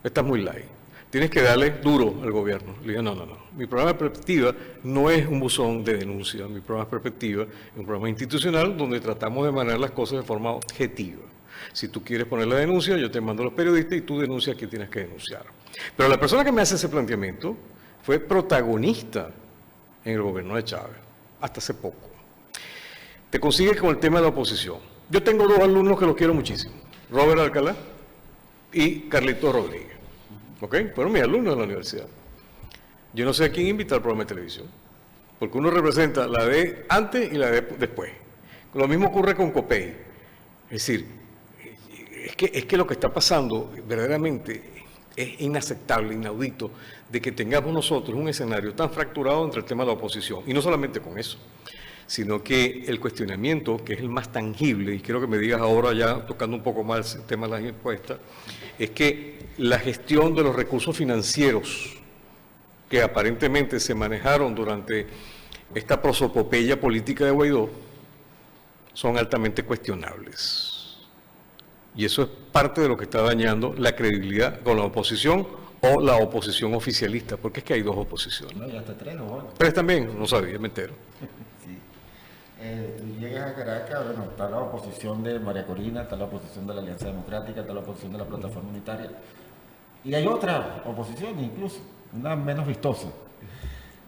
estás muy light, tienes que darle duro al gobierno. Le dije, no, mi programa de perspectiva no es un buzón de denuncia, mi programa de perspectiva es un programa institucional donde tratamos de manejar las cosas de forma objetiva. Si tú quieres poner la denuncia, yo te mando a los periodistas y tú denuncias a quien tienes que denunciar. Pero la persona que me hace ese planteamiento fue protagonista en el gobierno de Chávez, hasta hace poco. Te consigues con el tema de la oposición. Yo tengo dos alumnos que los quiero muchísimo, Robert Alcalá y Carlito Rodríguez. ¿Ok? Fueron mis alumnos de la universidad. Yo no sé a quién invitar al programa de televisión, porque uno representa la de antes y la de después. Lo mismo ocurre con Copey. Es decir, es que lo que está pasando verdaderamente es inaceptable, inaudito, de que tengamos nosotros un escenario tan fracturado entre el tema de la oposición. Y no solamente con eso, sino que el cuestionamiento, que es el más tangible, y quiero que me digas ahora ya, tocando un poco más el tema de las encuestas, es que la gestión de los recursos financieros que aparentemente se manejaron durante esta prosopopeya política de Guaidó son altamente cuestionables. Y eso es parte de lo que está dañando la credibilidad con la oposición o la oposición oficialista, porque es que hay dos oposiciones. No, y hasta tres, ¿no? Tres también, no sabía, me entero. Sí. Llegas a Caracas, bueno, está la oposición de María Corina, está la oposición de la Alianza Democrática, está la oposición de la Plataforma Unitaria. Y hay otra oposición incluso, una menos vistosa.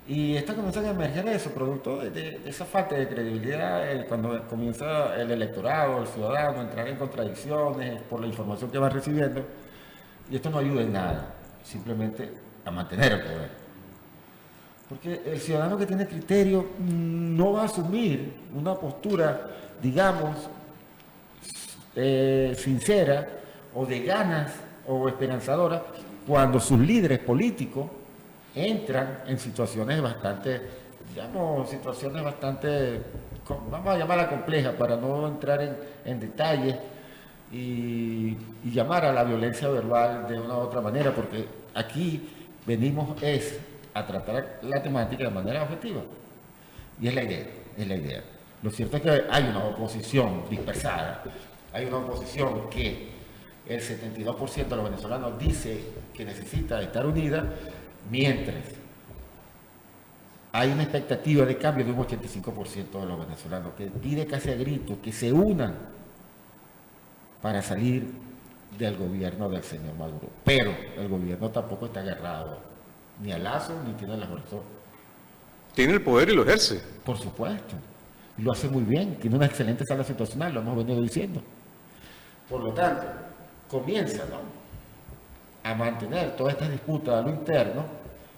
Y esta comienza a emerger eso, producto de esa falta de credibilidad, cuando comienza el electorado, el ciudadano, a entrar en contradicciones por la información que va recibiendo. Y esto no ayuda en nada, simplemente a mantener el poder. Porque el ciudadano que tiene criterio no va a asumir una postura, digamos, sincera o de ganas o esperanzadora cuando sus líderes políticos entran en situaciones bastante, digamos, vamos a llamarla compleja para no entrar en detalles y llamar a la violencia verbal de una u otra manera, porque aquí venimos a tratar la temática de manera objetiva. Y es la idea. Lo cierto es que hay una oposición dispersada, hay una oposición que el 72% de los venezolanos dice que necesita estar unida, mientras hay una expectativa de cambio de un 85% de los venezolanos que pide casi a gritos que se unan para salir del gobierno del señor Maduro. Pero el gobierno tampoco está agarrado ni al lazo ni tiene la razón. Tiene el poder y lo ejerce. Por supuesto. Y lo hace muy bien. Tiene una excelente sala situacional, lo hemos venido diciendo. Por lo tanto, comienza, ¿no?, a mantener todas estas disputas a lo interno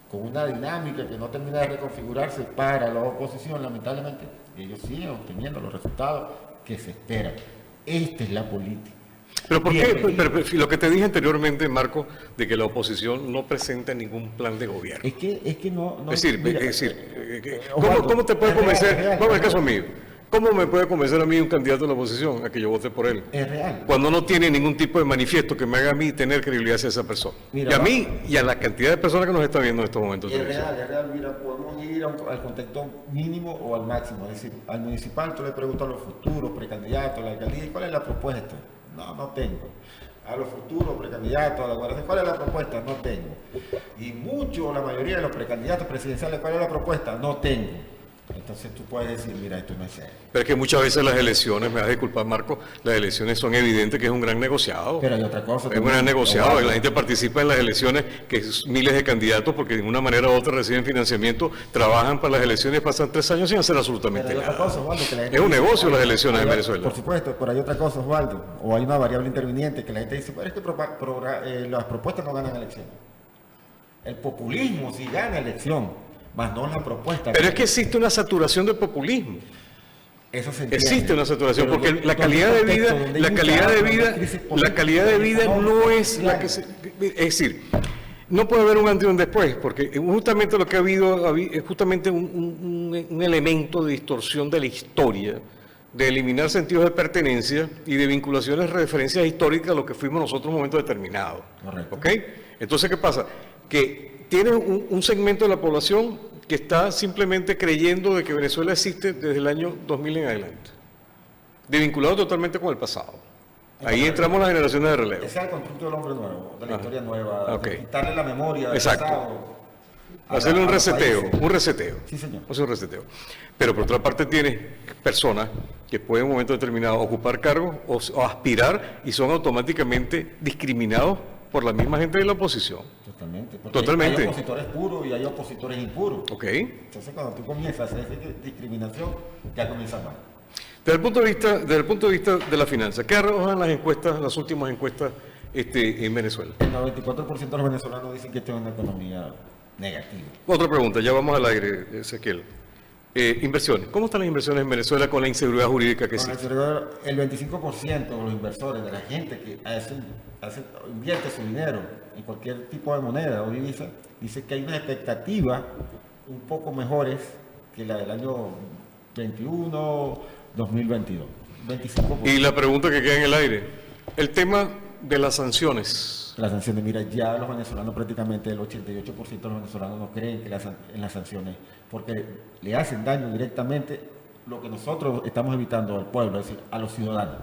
con una dinámica que no termina de reconfigurarse para la oposición, lamentablemente. Ellos siguen obteniendo los resultados que se esperan. Esta es la política. ¿Pero por qué? Pero lo que te dije anteriormente, Marco, de que la oposición no presenta ningún plan de gobierno. Es que no... Es decir, mira, ¿cómo te puede convencer? Real, Vamos al caso mío. ¿Cómo me puede convencer a mí un candidato de la oposición a que yo vote por él? Es real. Cuando no tiene ningún tipo de manifiesto que me haga a mí tener credibilidad hacia esa persona. Mira, y a mí y a la cantidad de personas que nos está viendo en estos momentos. Es real. Mira, podemos ir al contexto mínimo o al máximo. Es decir, al municipal tú le preguntas a los futuros precandidatos a la alcaldía, ¿cuál es la propuesta? No tengo. A los futuros precandidatos a la guardia, ¿cuál es la propuesta? No tengo. Y la mayoría de los precandidatos presidenciales, ¿cuál es la propuesta? No tengo. Entonces tú puedes decir, mira, esto no es serio. Pero es que muchas veces las elecciones, me vas a disculpar, Marco, las elecciones son evidentes que es un gran negociado. Pero hay otra cosa. Es un gran negociado, y la gente participa en las elecciones, que es miles de candidatos, porque de una manera u otra reciben financiamiento, trabajan para las elecciones, pasan 3 años sin hacer absolutamente nada. Osvaldo, es un negocio las elecciones en Venezuela. Por supuesto, pero hay otra cosa, Osvaldo, o hay una variable interviniente que la gente dice, pero es que las propuestas no ganan elección. El populismo sí gana elección, más no la propuesta. Pero es que existe una saturación del populismo. Eso se entiende. Existe una saturación, porque la calidad de vida no es la que se... Es decir, no puede haber un antes y un después, porque justamente lo que ha habido es justamente un elemento de distorsión de la historia, de eliminar sentidos de pertenencia y de vinculaciones, referencias históricas a lo que fuimos nosotros en un momento determinado. Correcto. ¿Ok? Entonces, ¿qué pasa? Que tiene un segmento de la población que está simplemente creyendo de que Venezuela existe desde el año 2000 en adelante, desvinculado totalmente con el pasado. Ahí entramos las generaciones de relevo. Ese es el constructo del hombre nuevo, de la historia nueva, Okay. de quitarle la memoria del Exacto. pasado. Hacerle un reseteo. Sí, señor. Hacer un reseteo. Pero por otra parte tiene personas que pueden en un momento determinado ocupar cargos o aspirar y son automáticamente discriminados por la misma gente de la oposición. Totalmente. Totalmente. Hay opositores puros y hay opositores impuros. ¿Ok? Entonces cuando tú comienzas a hacer esa discriminación, ya comienzas mal. Desde el punto de vista de la finanza, ¿qué arrojan las encuestas, las últimas encuestas en Venezuela? El 94% de los venezolanos dicen que esta es una economía negativa. Otra pregunta, ya vamos al aire, Ezequiel. Inversiones. ¿Cómo están las inversiones en Venezuela con la inseguridad jurídica que existe? El 25% de los inversores, de la gente que invierte su dinero en cualquier tipo de moneda o divisa, dice que hay una expectativa un poco mejores que la del año 21, 2022. 25%. Y la pregunta que queda en el aire, el tema de las sanciones. Las sanciones, mira, ya los venezolanos prácticamente el 88% de los venezolanos no creen en las sanciones porque le hacen daño directamente lo que nosotros estamos evitando al pueblo, es decir, a los ciudadanos.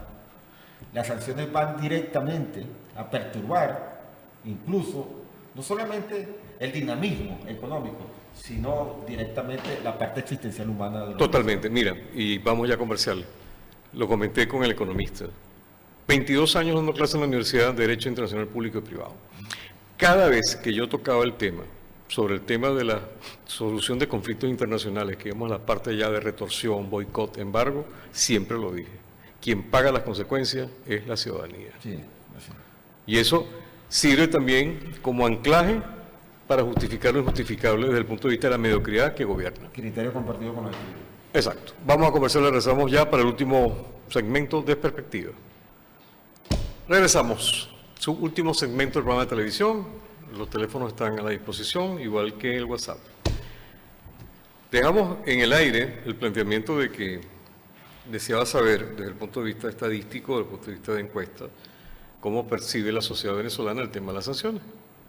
Las sanciones van directamente a perturbar incluso no solamente el dinamismo económico, sino directamente la parte existencial humana de los Totalmente, mira, y vamos ya a comercial. Lo comenté con el economista. 22 años dando clases en la Universidad de Derecho Internacional Público y Privado. Cada vez que yo tocaba el tema, sobre el tema de la solución de conflictos internacionales, que vemos la parte ya de retorsión, boicot, embargo, siempre lo dije. Quien paga las consecuencias es la ciudadanía. Sí, así. Y eso sirve también como anclaje para justificar lo injustificable desde el punto de vista de la mediocridad que gobierna. Criterio compartido con los estudios. Exacto. Vamos a conversar, regresamos ya para el último segmento de perspectiva. Regresamos. Su último segmento del programa de televisión. Los teléfonos están a la disposición, igual que el WhatsApp. Dejamos en el aire el planteamiento de que deseaba saber, desde el punto de vista estadístico, desde el punto de vista de encuesta, cómo percibe la sociedad venezolana el tema de las sanciones.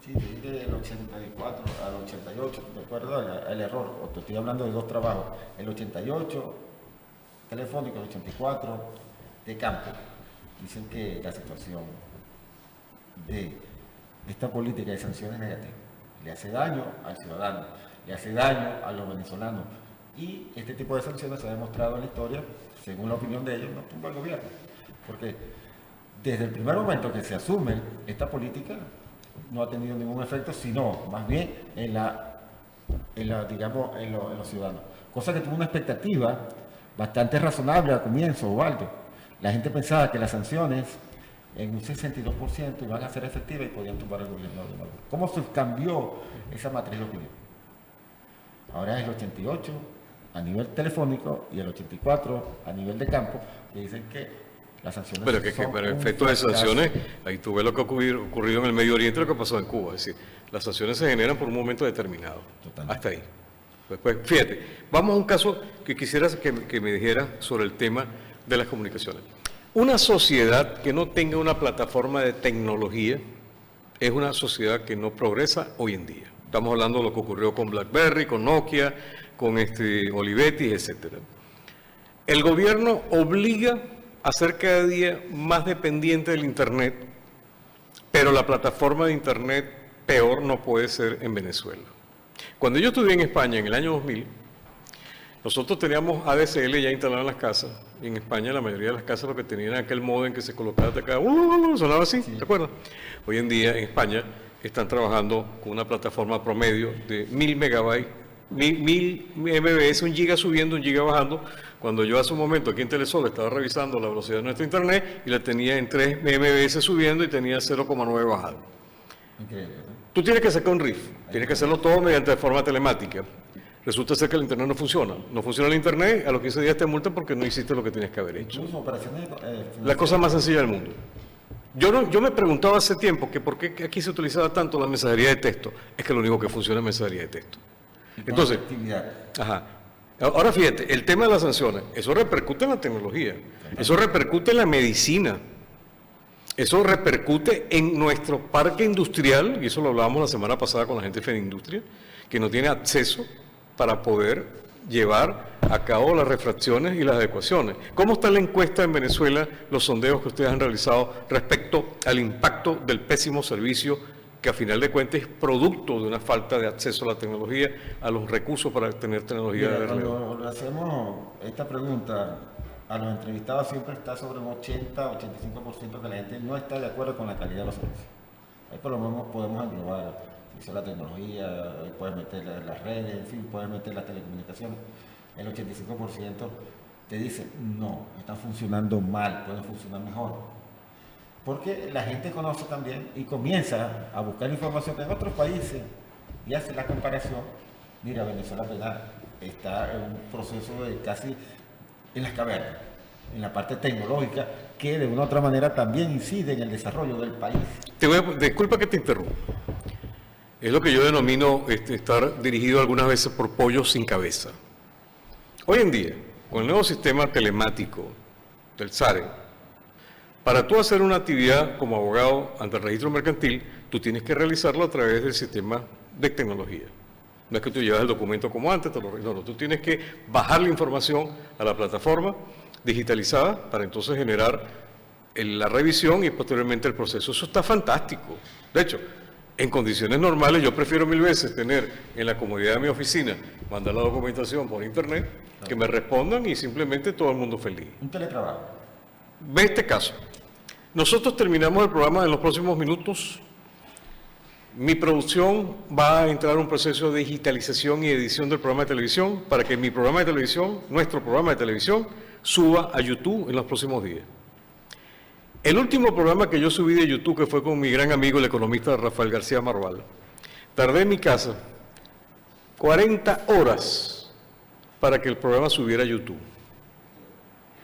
Sí, te dije del 84 al 88, ¿te acuerdas el error? O te estoy hablando de dos trabajos, el 88 telefónico, el 84 de campo. Dicen que la situación de esta política de sanciones negativas le hace daño al ciudadano, le hace daño a los venezolanos. Y este tipo de sanciones se ha demostrado en la historia, según la opinión de ellos, no tumba el gobierno. Porque desde el primer momento que se asume esta política, no ha tenido ningún efecto, sino más bien en los ciudadanos. Cosa que tuvo una expectativa bastante razonable al comienzo, Waldo. La gente pensaba que las sanciones en un 62% iban a ser efectivas y podían tumbar el gobierno de Maduro. ¿Cómo se cambió esa matriz de opinión? Ahora es el 88 a nivel telefónico y el 84 a nivel de campo, que dicen que las sanciones Pero efectos de sanciones, ahí tú ves lo que ha ocurrido en el Medio Oriente y lo que ha pasado en Cuba. Es decir, las sanciones se generan por un momento determinado. Totalmente. Hasta ahí. Pues, fíjate, vamos a un caso que quisiera que me dijera sobre el tema de las comunicaciones. Una sociedad que no tenga una plataforma de tecnología es una sociedad que no progresa hoy en día. Estamos hablando de lo que ocurrió con BlackBerry, con Nokia, con Olivetti, etcétera. El gobierno obliga a ser cada día más dependiente del Internet, pero la plataforma de Internet peor no puede ser en Venezuela. Cuando yo estuve en España en el año 2000, nosotros teníamos ADSL ya instalado en las casas, y en España la mayoría de las casas lo que tenían era aquel módem que se colocaba de acá, sonaba así, Sí. ¿te acuerdas? Hoy en día en España están trabajando con una plataforma promedio de 1000 megabytes, 1000 MBS, 1 giga subiendo, 1 giga bajando. Cuando yo hace un momento aquí en Telesol estaba revisando la velocidad de nuestro internet y la tenía en 3 MBS subiendo y tenía 0,9 bajando. Increíble, ¿no? Tú tienes que sacar un RIF, tienes que hacerlo todo mediante forma telemática. Resulta ser que el internet no funciona. No funciona el internet, a los 15 días te multan porque no hiciste lo que tenías que haber hecho. Incluso operaciones La cosa más sencilla del mundo. Yo me preguntaba hace tiempo que por qué aquí se utilizaba tanto la mensajería de texto. Es que lo único que funciona es mensajería de texto. Entonces, ajá. Ahora fíjate, el tema de las sanciones, eso repercute en la tecnología, eso repercute en la medicina, eso repercute en nuestro parque industrial, y eso lo hablábamos la semana pasada con la gente de Fedindustria, que no tiene acceso para poder llevar a cabo las refracciones y las adecuaciones. ¿Cómo está la encuesta en Venezuela, los sondeos que ustedes han realizado respecto al impacto del pésimo servicio que a final de cuentas es producto de una falta de acceso a la tecnología, a los recursos para tener tecnología de relevo? Cuando hacemos esta pregunta a los entrevistados siempre está sobre un 80-85% que la gente no está de acuerdo con la calidad de los servicios. Ahí por lo menos podemos englobar la tecnología, puedes meter las redes, en fin, puedes meter las telecomunicaciones. El 85% te dice, no, están funcionando mal, pueden funcionar mejor. Porque la gente conoce también y comienza a buscar información en otros países y hace la comparación. Mira, Venezuela penal, está en un proceso de casi en las cavernas, en la parte tecnológica, que de una u otra manera también incide en el desarrollo del país. Disculpa que te interrumpa. Es lo que yo denomino estar dirigido algunas veces por pollos sin cabeza. Hoy en día, con el nuevo sistema telemático del SARE, para tú hacer una actividad como abogado ante el registro mercantil, tú tienes que realizarlo a través del sistema de tecnología. No es que tú llevas el documento como antes, no, tú tienes que bajar la información a la plataforma digitalizada para entonces generar la revisión y posteriormente el proceso. Eso está fantástico. De hecho, en condiciones normales yo prefiero 1000 veces tener en la comodidad de mi oficina, mandar la documentación por internet, que me respondan y simplemente todo el mundo feliz. Un teletrabajo. Ve este caso. Nosotros terminamos el programa en los próximos minutos. Mi producción va a entrar a un proceso de digitalización y edición del programa de televisión para que mi programa de televisión, nuestro programa de televisión, suba a YouTube en los próximos días. El último programa que yo subí de YouTube, que fue con mi gran amigo el economista Rafael García Marval, tardé en mi casa 40 horas para que el programa subiera a YouTube.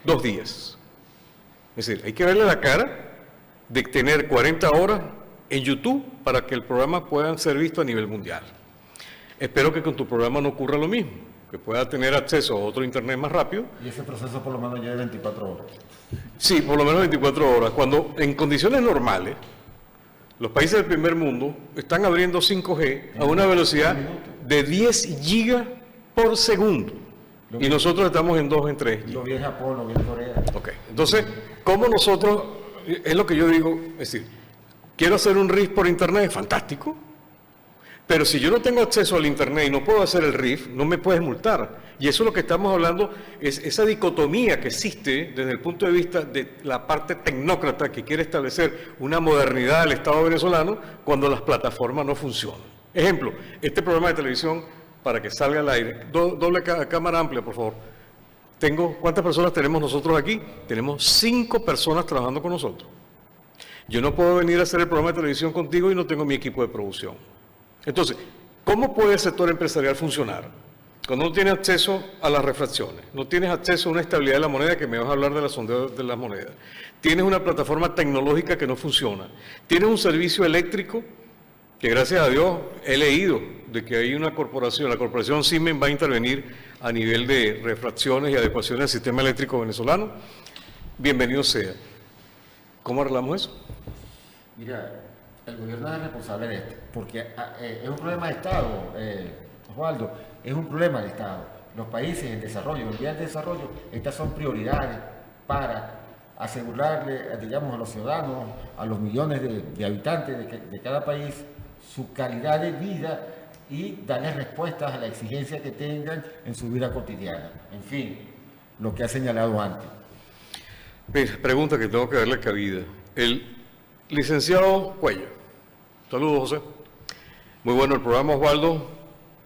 2 días. Es decir, hay que verle la cara de tener 40 horas en YouTube para que el programa pueda ser visto a nivel mundial. Espero que con tu programa no ocurra lo mismo, que pueda tener acceso a otro internet más rápido. Y ese proceso por lo menos lleva 24 horas. Sí, por lo menos 24 horas. Cuando en condiciones normales, los países del primer mundo están abriendo 5G a una velocidad de 10 gigas por segundo. Y nosotros estamos en 2, en 3. Lo vi en Japón, lo vi en Corea. Ok, entonces, ¿cómo nosotros, es lo que yo digo, es decir, quiero hacer un RIF por internet, fantástico, pero si yo no tengo acceso al internet y no puedo hacer el RIF, no me puedes multar. Y eso es lo que estamos hablando, es esa dicotomía que existe desde el punto de vista de la parte tecnócrata que quiere establecer una modernidad del Estado venezolano cuando las plataformas no funcionan. Ejemplo, este programa de televisión, para que salga al aire, doble cámara amplia, por favor. ¿Cuántas personas tenemos nosotros aquí? Tenemos 5 personas trabajando con nosotros. Yo no puedo venir a hacer el programa de televisión contigo y no tengo mi equipo de producción. Entonces, ¿cómo puede el sector empresarial funcionar? Cuando no tienes acceso a las refracciones, no tienes acceso a una estabilidad de la moneda, que me vas a hablar de la sondeo de las monedas, tienes una plataforma tecnológica que no funciona, tienes un servicio eléctrico que gracias a Dios he leído de que hay una corporación, la corporación Siemens va a intervenir a nivel de refracciones y adecuaciones del sistema eléctrico venezolano. Bienvenido sea. ¿Cómo arreglamos eso? Mira, el gobierno es responsable de esto, porque es un problema de Estado, Osvaldo, es un problema de Estado. Los países en desarrollo, en vías de desarrollo, estas son prioridades para asegurarle, digamos, a los ciudadanos, a los millones de habitantes de cada país, su calidad de vida y darles respuestas a la exigencia que tengan en su vida cotidiana. En fin, lo que ha señalado antes. Mira, pregunta que tengo que darle cabida. El licenciado Cuello. Saludos, José. Muy bueno el programa, Osvaldo,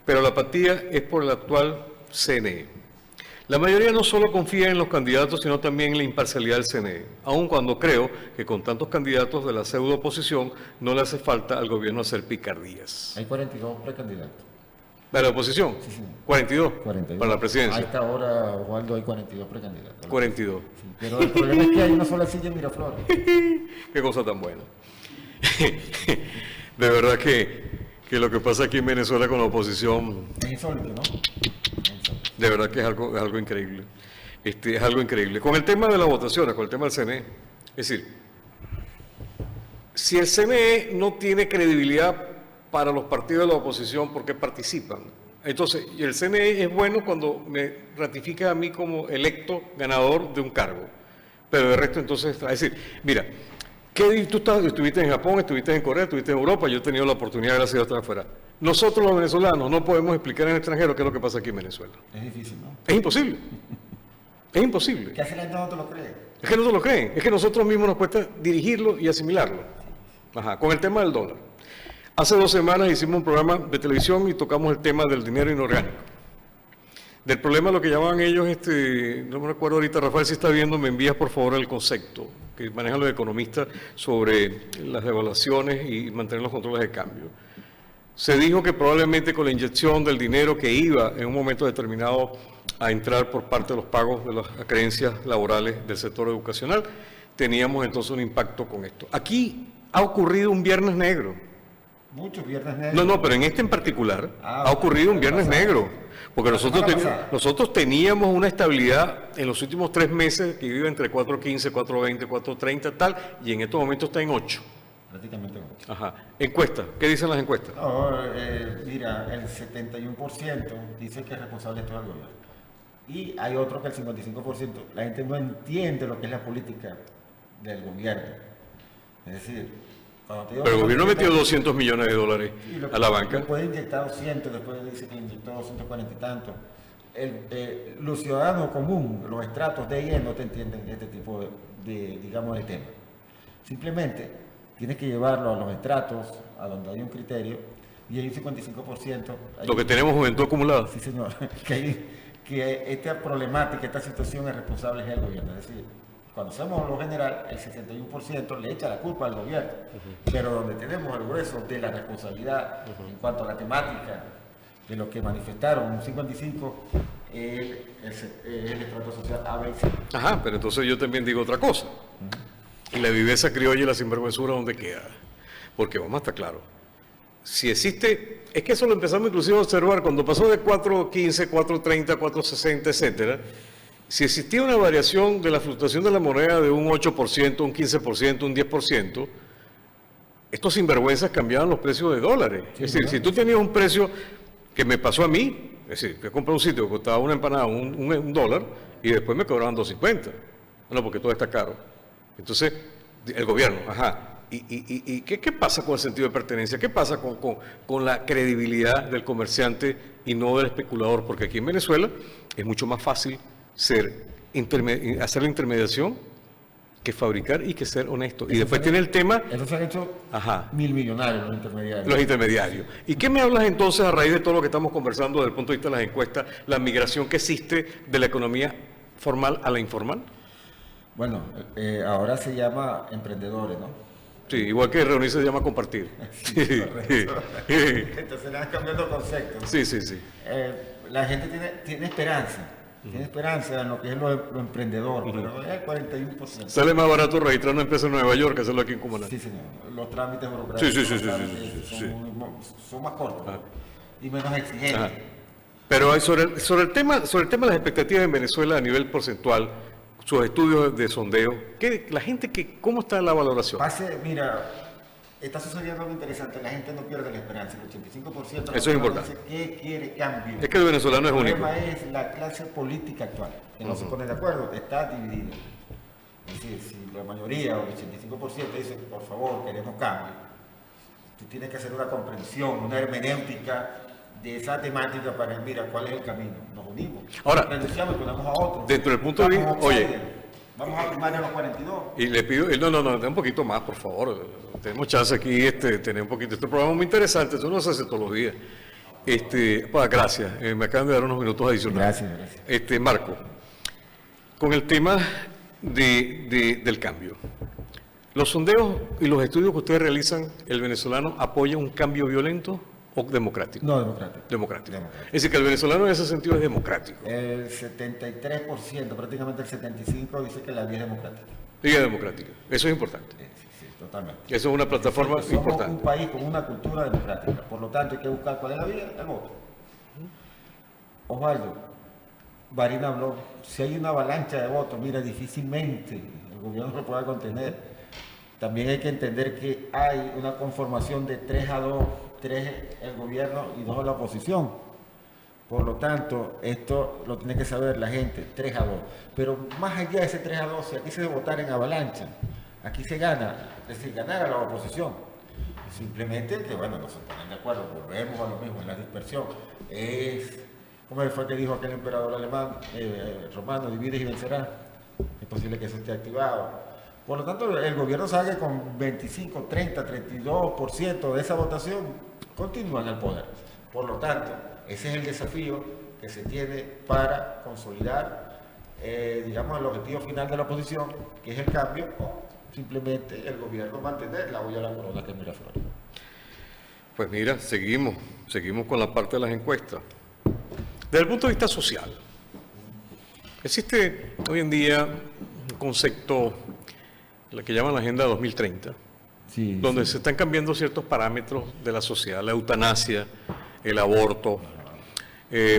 pero la apatía es por el actual CNE. La mayoría no solo confía en los candidatos, sino también en la imparcialidad del CNE, aun cuando creo que con tantos candidatos de la pseudo oposición no le hace falta al gobierno hacer picardías. Hay 42 precandidatos. ¿Para la oposición? Sí, sí. 42, 42. para la presidencia. A esta hora, Osvaldo, hay 42 precandidatos. 42. Sí, pero el problema es que hay una sola silla en Miraflores. Qué cosa tan buena. De verdad que lo que pasa aquí en Venezuela con la oposición... Es insólito, ¿no? De verdad que es algo increíble. Es algo increíble. Con el tema de las votaciones, con el tema del CNE, es decir, si el CNE no tiene credibilidad para los partidos de la oposición porque participan, entonces, y el CNE es bueno cuando me ratifica a mí como electo ganador de un cargo, pero de resto entonces, es decir, mira, tú estuviste en Japón, estuviste en Corea, estuviste en Europa, yo he tenido la oportunidad de hacer estar afuera. Nosotros los venezolanos no podemos explicar en el extranjero qué es lo que pasa aquí en Venezuela. Es difícil, ¿no? Es imposible. Es imposible. ¿Qué hace la gente no te lo cree? Es que no se lo creen. Es que nosotros mismos nos cuesta dirigirlo y asimilarlo. Ajá. Con el tema del dólar. Hace 2 semanas hicimos un programa de televisión y tocamos el tema del dinero inorgánico. Del problema, lo que llamaban ellos, no me recuerdo ahorita, Rafael, si está viendo, me envías por favor el concepto que manejan los economistas sobre las devaluaciones y mantener los controles de cambio. Se dijo que probablemente con la inyección del dinero que iba en un momento determinado a entrar por parte de los pagos de las creencias laborales del sector educacional, teníamos entonces un impacto con esto. Aquí ha ocurrido un viernes negro. Muchos viernes negros. No, pero en este en particular ha ocurrido un viernes negro. Porque nosotros teníamos una estabilidad en los últimos 3 meses que iba entre 4.15, 4.20, 4.30, tal, y en estos momentos está en 8. Prácticamente 8. Ajá. Encuestas. ¿Qué dicen las encuestas? No, mira, el 71% dice que es responsable de todo el gobierno. Y hay otro que el 55%. La gente no entiende lo que es la política del gobierno. Es decir, cuando te digo Pero el gobierno que metió 200 millones de dólares a la banca. Después inyectar 200, después dice que inyectó 240 y tanto. Los ciudadanos comunes, los estratos de ahí no te entienden este tipo digamos, de temas. Simplemente tienes que llevarlo a los estratos, a donde hay un criterio, y hay un 55%. Lo que tenemos juventud acumulada. Sí, señor. Que esta problemática, esta situación es responsable del gobierno. Es decir, cuando hacemos lo general, el 61% le echa la culpa al gobierno. Pero donde tenemos el grueso de la responsabilidad en cuanto a la temática de lo que manifestaron, un 55%, el estrato social A, B y C. Ajá, pero entonces yo también digo otra cosa. Y la viveza criolla y la sinvergüenzura, ¿dónde queda? Porque vamos a estar claros. Si existe, es que eso lo empezamos inclusive a observar cuando pasó de 4.15, 4.30, 4.60, etcétera. Si existía una variación de la fluctuación de la moneda de un 8%, un 15%, un 10%, estos sinvergüenzas cambiaban los precios de dólares. Sí, es decir, si tú tenías un precio que me pasó a mí, es decir, que compré un sitio que costaba una empanada un dólar y después me cobraban 2.50. No, porque todo está caro. Entonces, el gobierno, ajá. ¿Y qué pasa con el sentido de pertenencia? ¿Qué pasa con la credibilidad del comerciante y no del especulador? Porque aquí en Venezuela es mucho más fácil hacer la intermediación que fabricar y que ser honesto. Y después tiene el tema... Eso se han hecho mil millonarios los intermediarios. Los intermediarios. ¿Y qué me hablas entonces a raíz de todo lo que estamos conversando desde el punto de vista de las encuestas, la migración que existe de la economía formal a la informal? Bueno, ahora se llama emprendedores, ¿no? Sí, igual que reunirse se llama compartir. Sí, entonces le van cambiando conceptos. Sí. La gente tiene esperanza. Tiene esperanza en lo que es lo emprendedor, pero es el 41%. Sale más barato registrar una empresa en Nueva York que hacerlo aquí en Cumaná. Sí, señor. Los trámites burocráticos son más cortos y menos exigentes. Pero sobre el tema de las expectativas en Venezuela a nivel porcentual, sus estudios de sondeo, la gente, ¿cómo está la valoración? Mira, está sucediendo algo interesante, la gente no pierde la esperanza, el 85% eso es importante. Dice que quiere cambio. Es que el venezolano es único. El problema es la clase política actual, que no se pone de acuerdo, está dividida. Es decir, si la mayoría o el 85% dice, por favor, queremos cambio, tú tienes que hacer una comprensión, una hermenéutica de esa temática para ver, mira, cuál es el camino. Nos unimos, ahora, renunciamos y ponemos a otros. Dentro del punto de vista, oye, vamos a primar a los 42. Y le pido, no, un poquito más, por favor. Tenemos chance aquí, tener un poquito. Este programa es muy interesante, eso no se hace todos los días. Gracias, me acaban de dar unos minutos adicionales. Gracias. Marco, con el tema del cambio. Los sondeos y los estudios que ustedes realizan, ¿el venezolano apoya un cambio violento o democrático? No, democrático. Es decir, que el venezolano en ese sentido es democrático. El 73%, prácticamente el 75% dice que la vía es democrática. Vía democrática, eso es importante. Sí, totalmente. Eso es una plataforma importante. Somos un país con una cultura democrática, por lo tanto hay que buscar cuál es la vía, el voto. Osvaldo, Varina habló, si hay una avalancha de votos, mira, difícilmente el gobierno lo pueda contener. También hay que entender que hay una conformación de 3-2, 3 el gobierno y 2 la oposición. Por lo tanto, esto lo tiene que saber la gente, 3-2. Pero más allá de ese 3-2, si aquí se debe votar en avalancha, aquí se gana, es decir, ganar a la oposición. Simplemente que, bueno, no se ponen de acuerdo, volvemos a lo mismo, en la dispersión. ¿Cómo fue que dijo aquel emperador alemán, romano, divides y vencerás? Es posible que eso esté activado. Por lo tanto, el gobierno sabe que con 25, 30, 32% de esa votación continúa en el poder. Por lo tanto, ese es el desafío que se tiene para consolidar, digamos, el objetivo final de la oposición, que es el cambio, o simplemente el gobierno mantener la olla a la corona que es Miraflores. Pues mira, seguimos con la parte de las encuestas. Desde el punto de vista social, existe hoy en día un concepto, lo que llaman la Agenda 2030, Sí, donde sí. se están cambiando ciertos parámetros de la sociedad, la eutanasia, el aborto,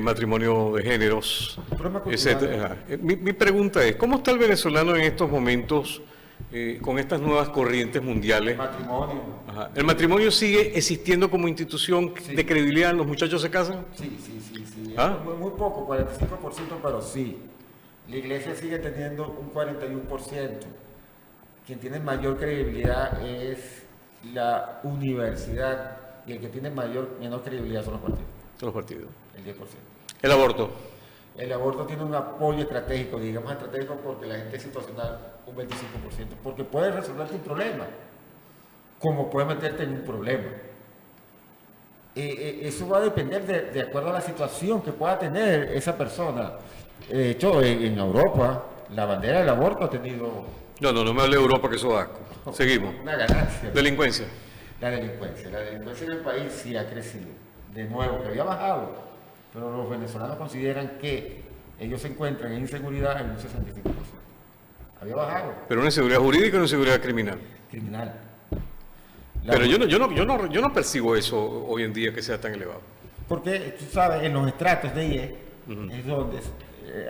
matrimonio de géneros, Problema cultural. etcétera. Ajá. Mi pregunta es, ¿cómo está el venezolano en estos momentos con estas nuevas corrientes mundiales? Matrimonio. Ajá. ¿El matrimonio sigue existiendo como institución Sí. de credibilidad? ¿Los muchachos se casan? Sí. ¿Ah? Muy poco, 45%, pero sí. La iglesia sigue teniendo un 41%. Quien tiene mayor credibilidad es la universidad y el que tiene menor credibilidad son los partidos, De los partidos. el 10%. El aborto. El aborto tiene un apoyo estratégico, digamos estratégico porque la gente es situacional un 25%, porque puede resolverte un problema, como puede meterte en un problema. Eso va a depender de acuerdo a la situación que pueda tener esa persona. De hecho, en Europa, la bandera del aborto ha tenido No me hable de Europa, que eso da asco. Seguimos. una ganancia. Delincuencia. La delincuencia en el país sí ha crecido. De nuevo, que había bajado, pero los venezolanos consideran que ellos se encuentran en inseguridad en un 65%. Había bajado. Pero una inseguridad jurídica y una inseguridad criminal. Criminal. Pero yo no percibo eso hoy en día que sea tan elevado. Porque, tú sabes, en los estratos de IE es donde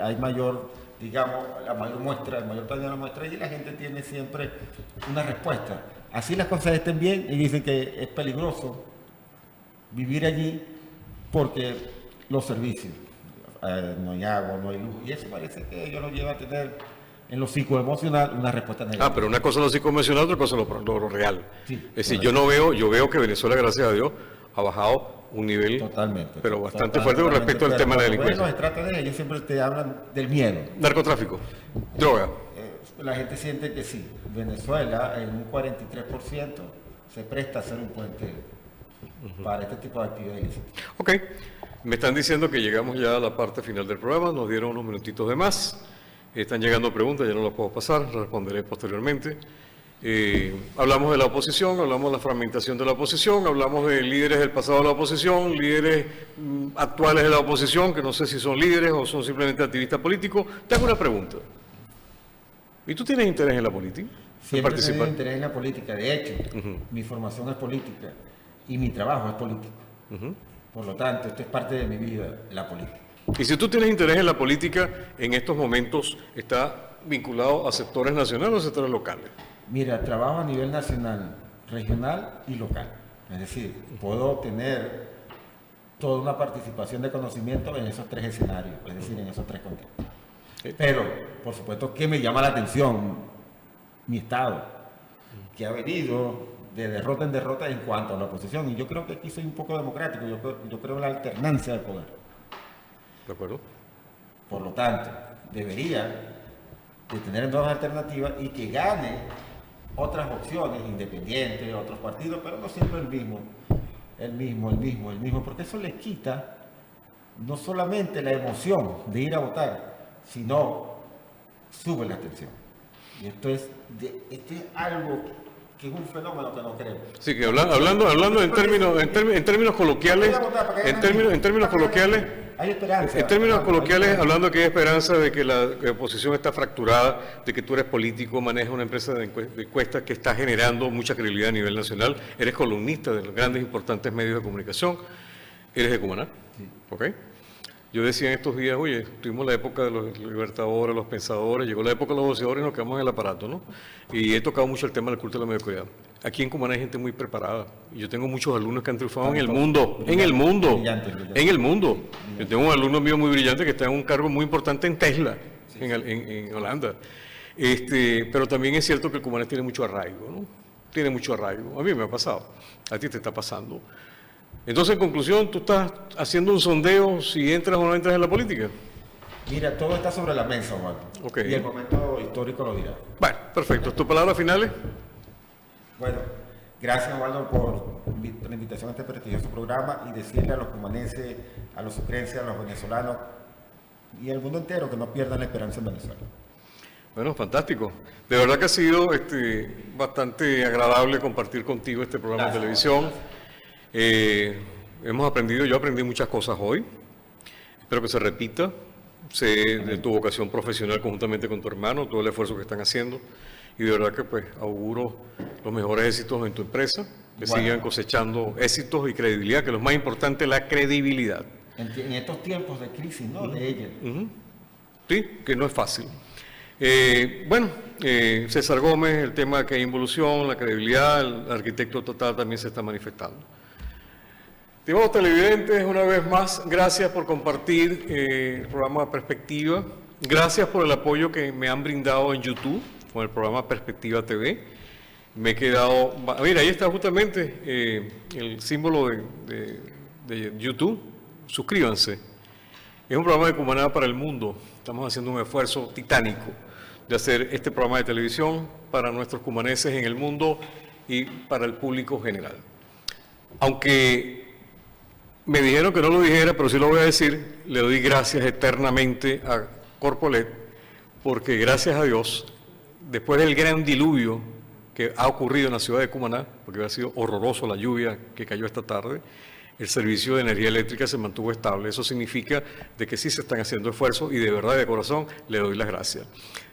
hay mayor, digamos, la mayor muestra, el mayor tamaño de la muestra y la gente tiene siempre una respuesta. Así las cosas estén bien y dicen que es peligroso vivir allí porque los servicios, no hay agua, no hay luz, y eso parece que ellos lo llevan a tener en lo psicoemocional una respuesta negativa. Pero una cosa es lo psicoemocional, otra cosa es lo real. Sí, Es decir, correcto. yo veo que Venezuela, gracias a Dios, ha bajado un nivel Totalmente. pero bastante fuerte con respecto al tema de la delincuencia. Los estratos de ellos siempre te hablan del miedo. Narcotráfico, droga. La gente siente que sí, Venezuela en un 43% se presta a ser un puente para este tipo de actividades ilícitas. Ok, me están diciendo que llegamos ya a la parte final del programa, nos dieron unos minutitos de más. Están llegando preguntas, ya no las puedo pasar, las responderé posteriormente. Hablamos de la oposición, hablamos de la fragmentación de la oposición, hablamos de líderes del pasado de la oposición, líderes actuales de la oposición, que no sé si son líderes o son simplemente activistas políticos. Te hago una pregunta. ¿Y tú tienes interés en la política? ¿En Siempre he tenido participar? interés en la política, de hecho, mi formación es política y mi trabajo es político. Por lo tanto, esto es parte de mi vida, la política. Y si tú tienes interés en la política, en estos momentos está vinculado a sectores nacionales o a sectores locales. Mira, trabajo a nivel nacional, regional y local. Es decir, puedo tener toda una participación de conocimiento en esos tres escenarios, es decir, en esos tres contextos. Pero, por supuesto, que me llama la atención mi Estado, que ha venido de derrota en derrota en cuanto a la oposición. Y yo creo que aquí soy un poco democrático, yo creo en la alternancia del poder. ¿De acuerdo? Por lo tanto, debería de tener nuevas alternativas y que gane otras opciones, independientes, otros partidos, pero no siempre el mismo, porque eso le quita no solamente la emoción de ir a votar, sino sube la abstención. Y esto es algo que es un fenómeno que no queremos. Sí, que hablando en términos coloquiales, en términos coloquiales, hay esperanza. en términos Hay coloquiales, esperanza. hablando que hay esperanza de que la oposición está fracturada, de que tú eres político, manejas una empresa de encuestas que está generando mucha credibilidad a nivel nacional, eres columnista de los grandes importantes medios de comunicación, eres de Cumaná, Sí. ¿ok? Yo decía en estos días, oye, tuvimos la época de los libertadores, los pensadores, llegó la época de los boxeadores y nos quedamos en el aparato, ¿no? Y he tocado mucho el tema del culto de la mediocridad. Aquí en Cumaná hay gente muy preparada. Y yo tengo muchos alumnos que han triunfado en el mundo, Brillante. en el mundo. Yo tengo un alumno mío muy brillante que está en un cargo muy importante en Tesla, en Holanda. Pero también es cierto que el cumanés tiene mucho arraigo, ¿no? Tiene mucho arraigo. A mí me ha pasado, a ti te está pasando. Entonces, en conclusión, tú estás haciendo un sondeo si entras o no entras en la política. Mira, todo está sobre la mesa, Juan. Ok. Y el momento histórico lo dirá. Bueno, perfecto. ¿Tus palabras finales? Bueno, gracias, Waldo, por la invitación a este prestigioso programa y decirle a los cumanenses, a los sucrenses, a los venezolanos y al mundo entero que no pierdan la esperanza en Venezuela. Bueno, fantástico. De verdad que ha sido bastante agradable compartir contigo este programa de Gracias. televisión. Hemos aprendido, yo aprendí muchas cosas hoy. Espero que se repita. Sé de tu vocación profesional conjuntamente con tu hermano, todo el esfuerzo que están haciendo. Y de verdad que pues auguro los mejores éxitos en tu empresa, que sigan cosechando éxitos y credibilidad, que lo más importante es la credibilidad. En estos tiempos de crisis, ¿no? De ella. Sí, que no es fácil. César Gómez, el tema que hay involución, la credibilidad, el arquitecto total también se está manifestando. Estimados televidentes, una vez más, gracias por compartir el programa Perspectiva. Gracias por el apoyo que me han brindado en YouTube con el programa Perspectiva TV. Me he quedado... Mira, ahí está justamente el símbolo de YouTube. Suscríbanse. Es un programa de Cumaná para el mundo. Estamos haciendo un esfuerzo titánico de hacer este programa de televisión para nuestros cumaneses en el mundo y para el público general. Aunque me dijeron que no lo dijera, pero sí lo voy a decir, le doy gracias eternamente a Corpolet, porque gracias a Dios, después del gran diluvio que ha ocurrido en la ciudad de Cumaná, porque ha sido horroroso la lluvia que cayó esta tarde, el servicio de energía eléctrica se mantuvo estable. Eso significa de que sí se están haciendo esfuerzos y de verdad, de corazón, le doy las gracias.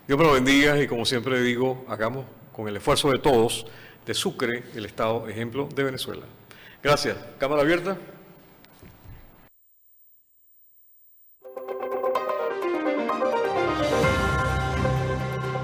Dios me lo bendiga y como siempre digo, hagamos con el esfuerzo de todos de Sucre el Estado ejemplo de Venezuela. Gracias. Cámara abierta.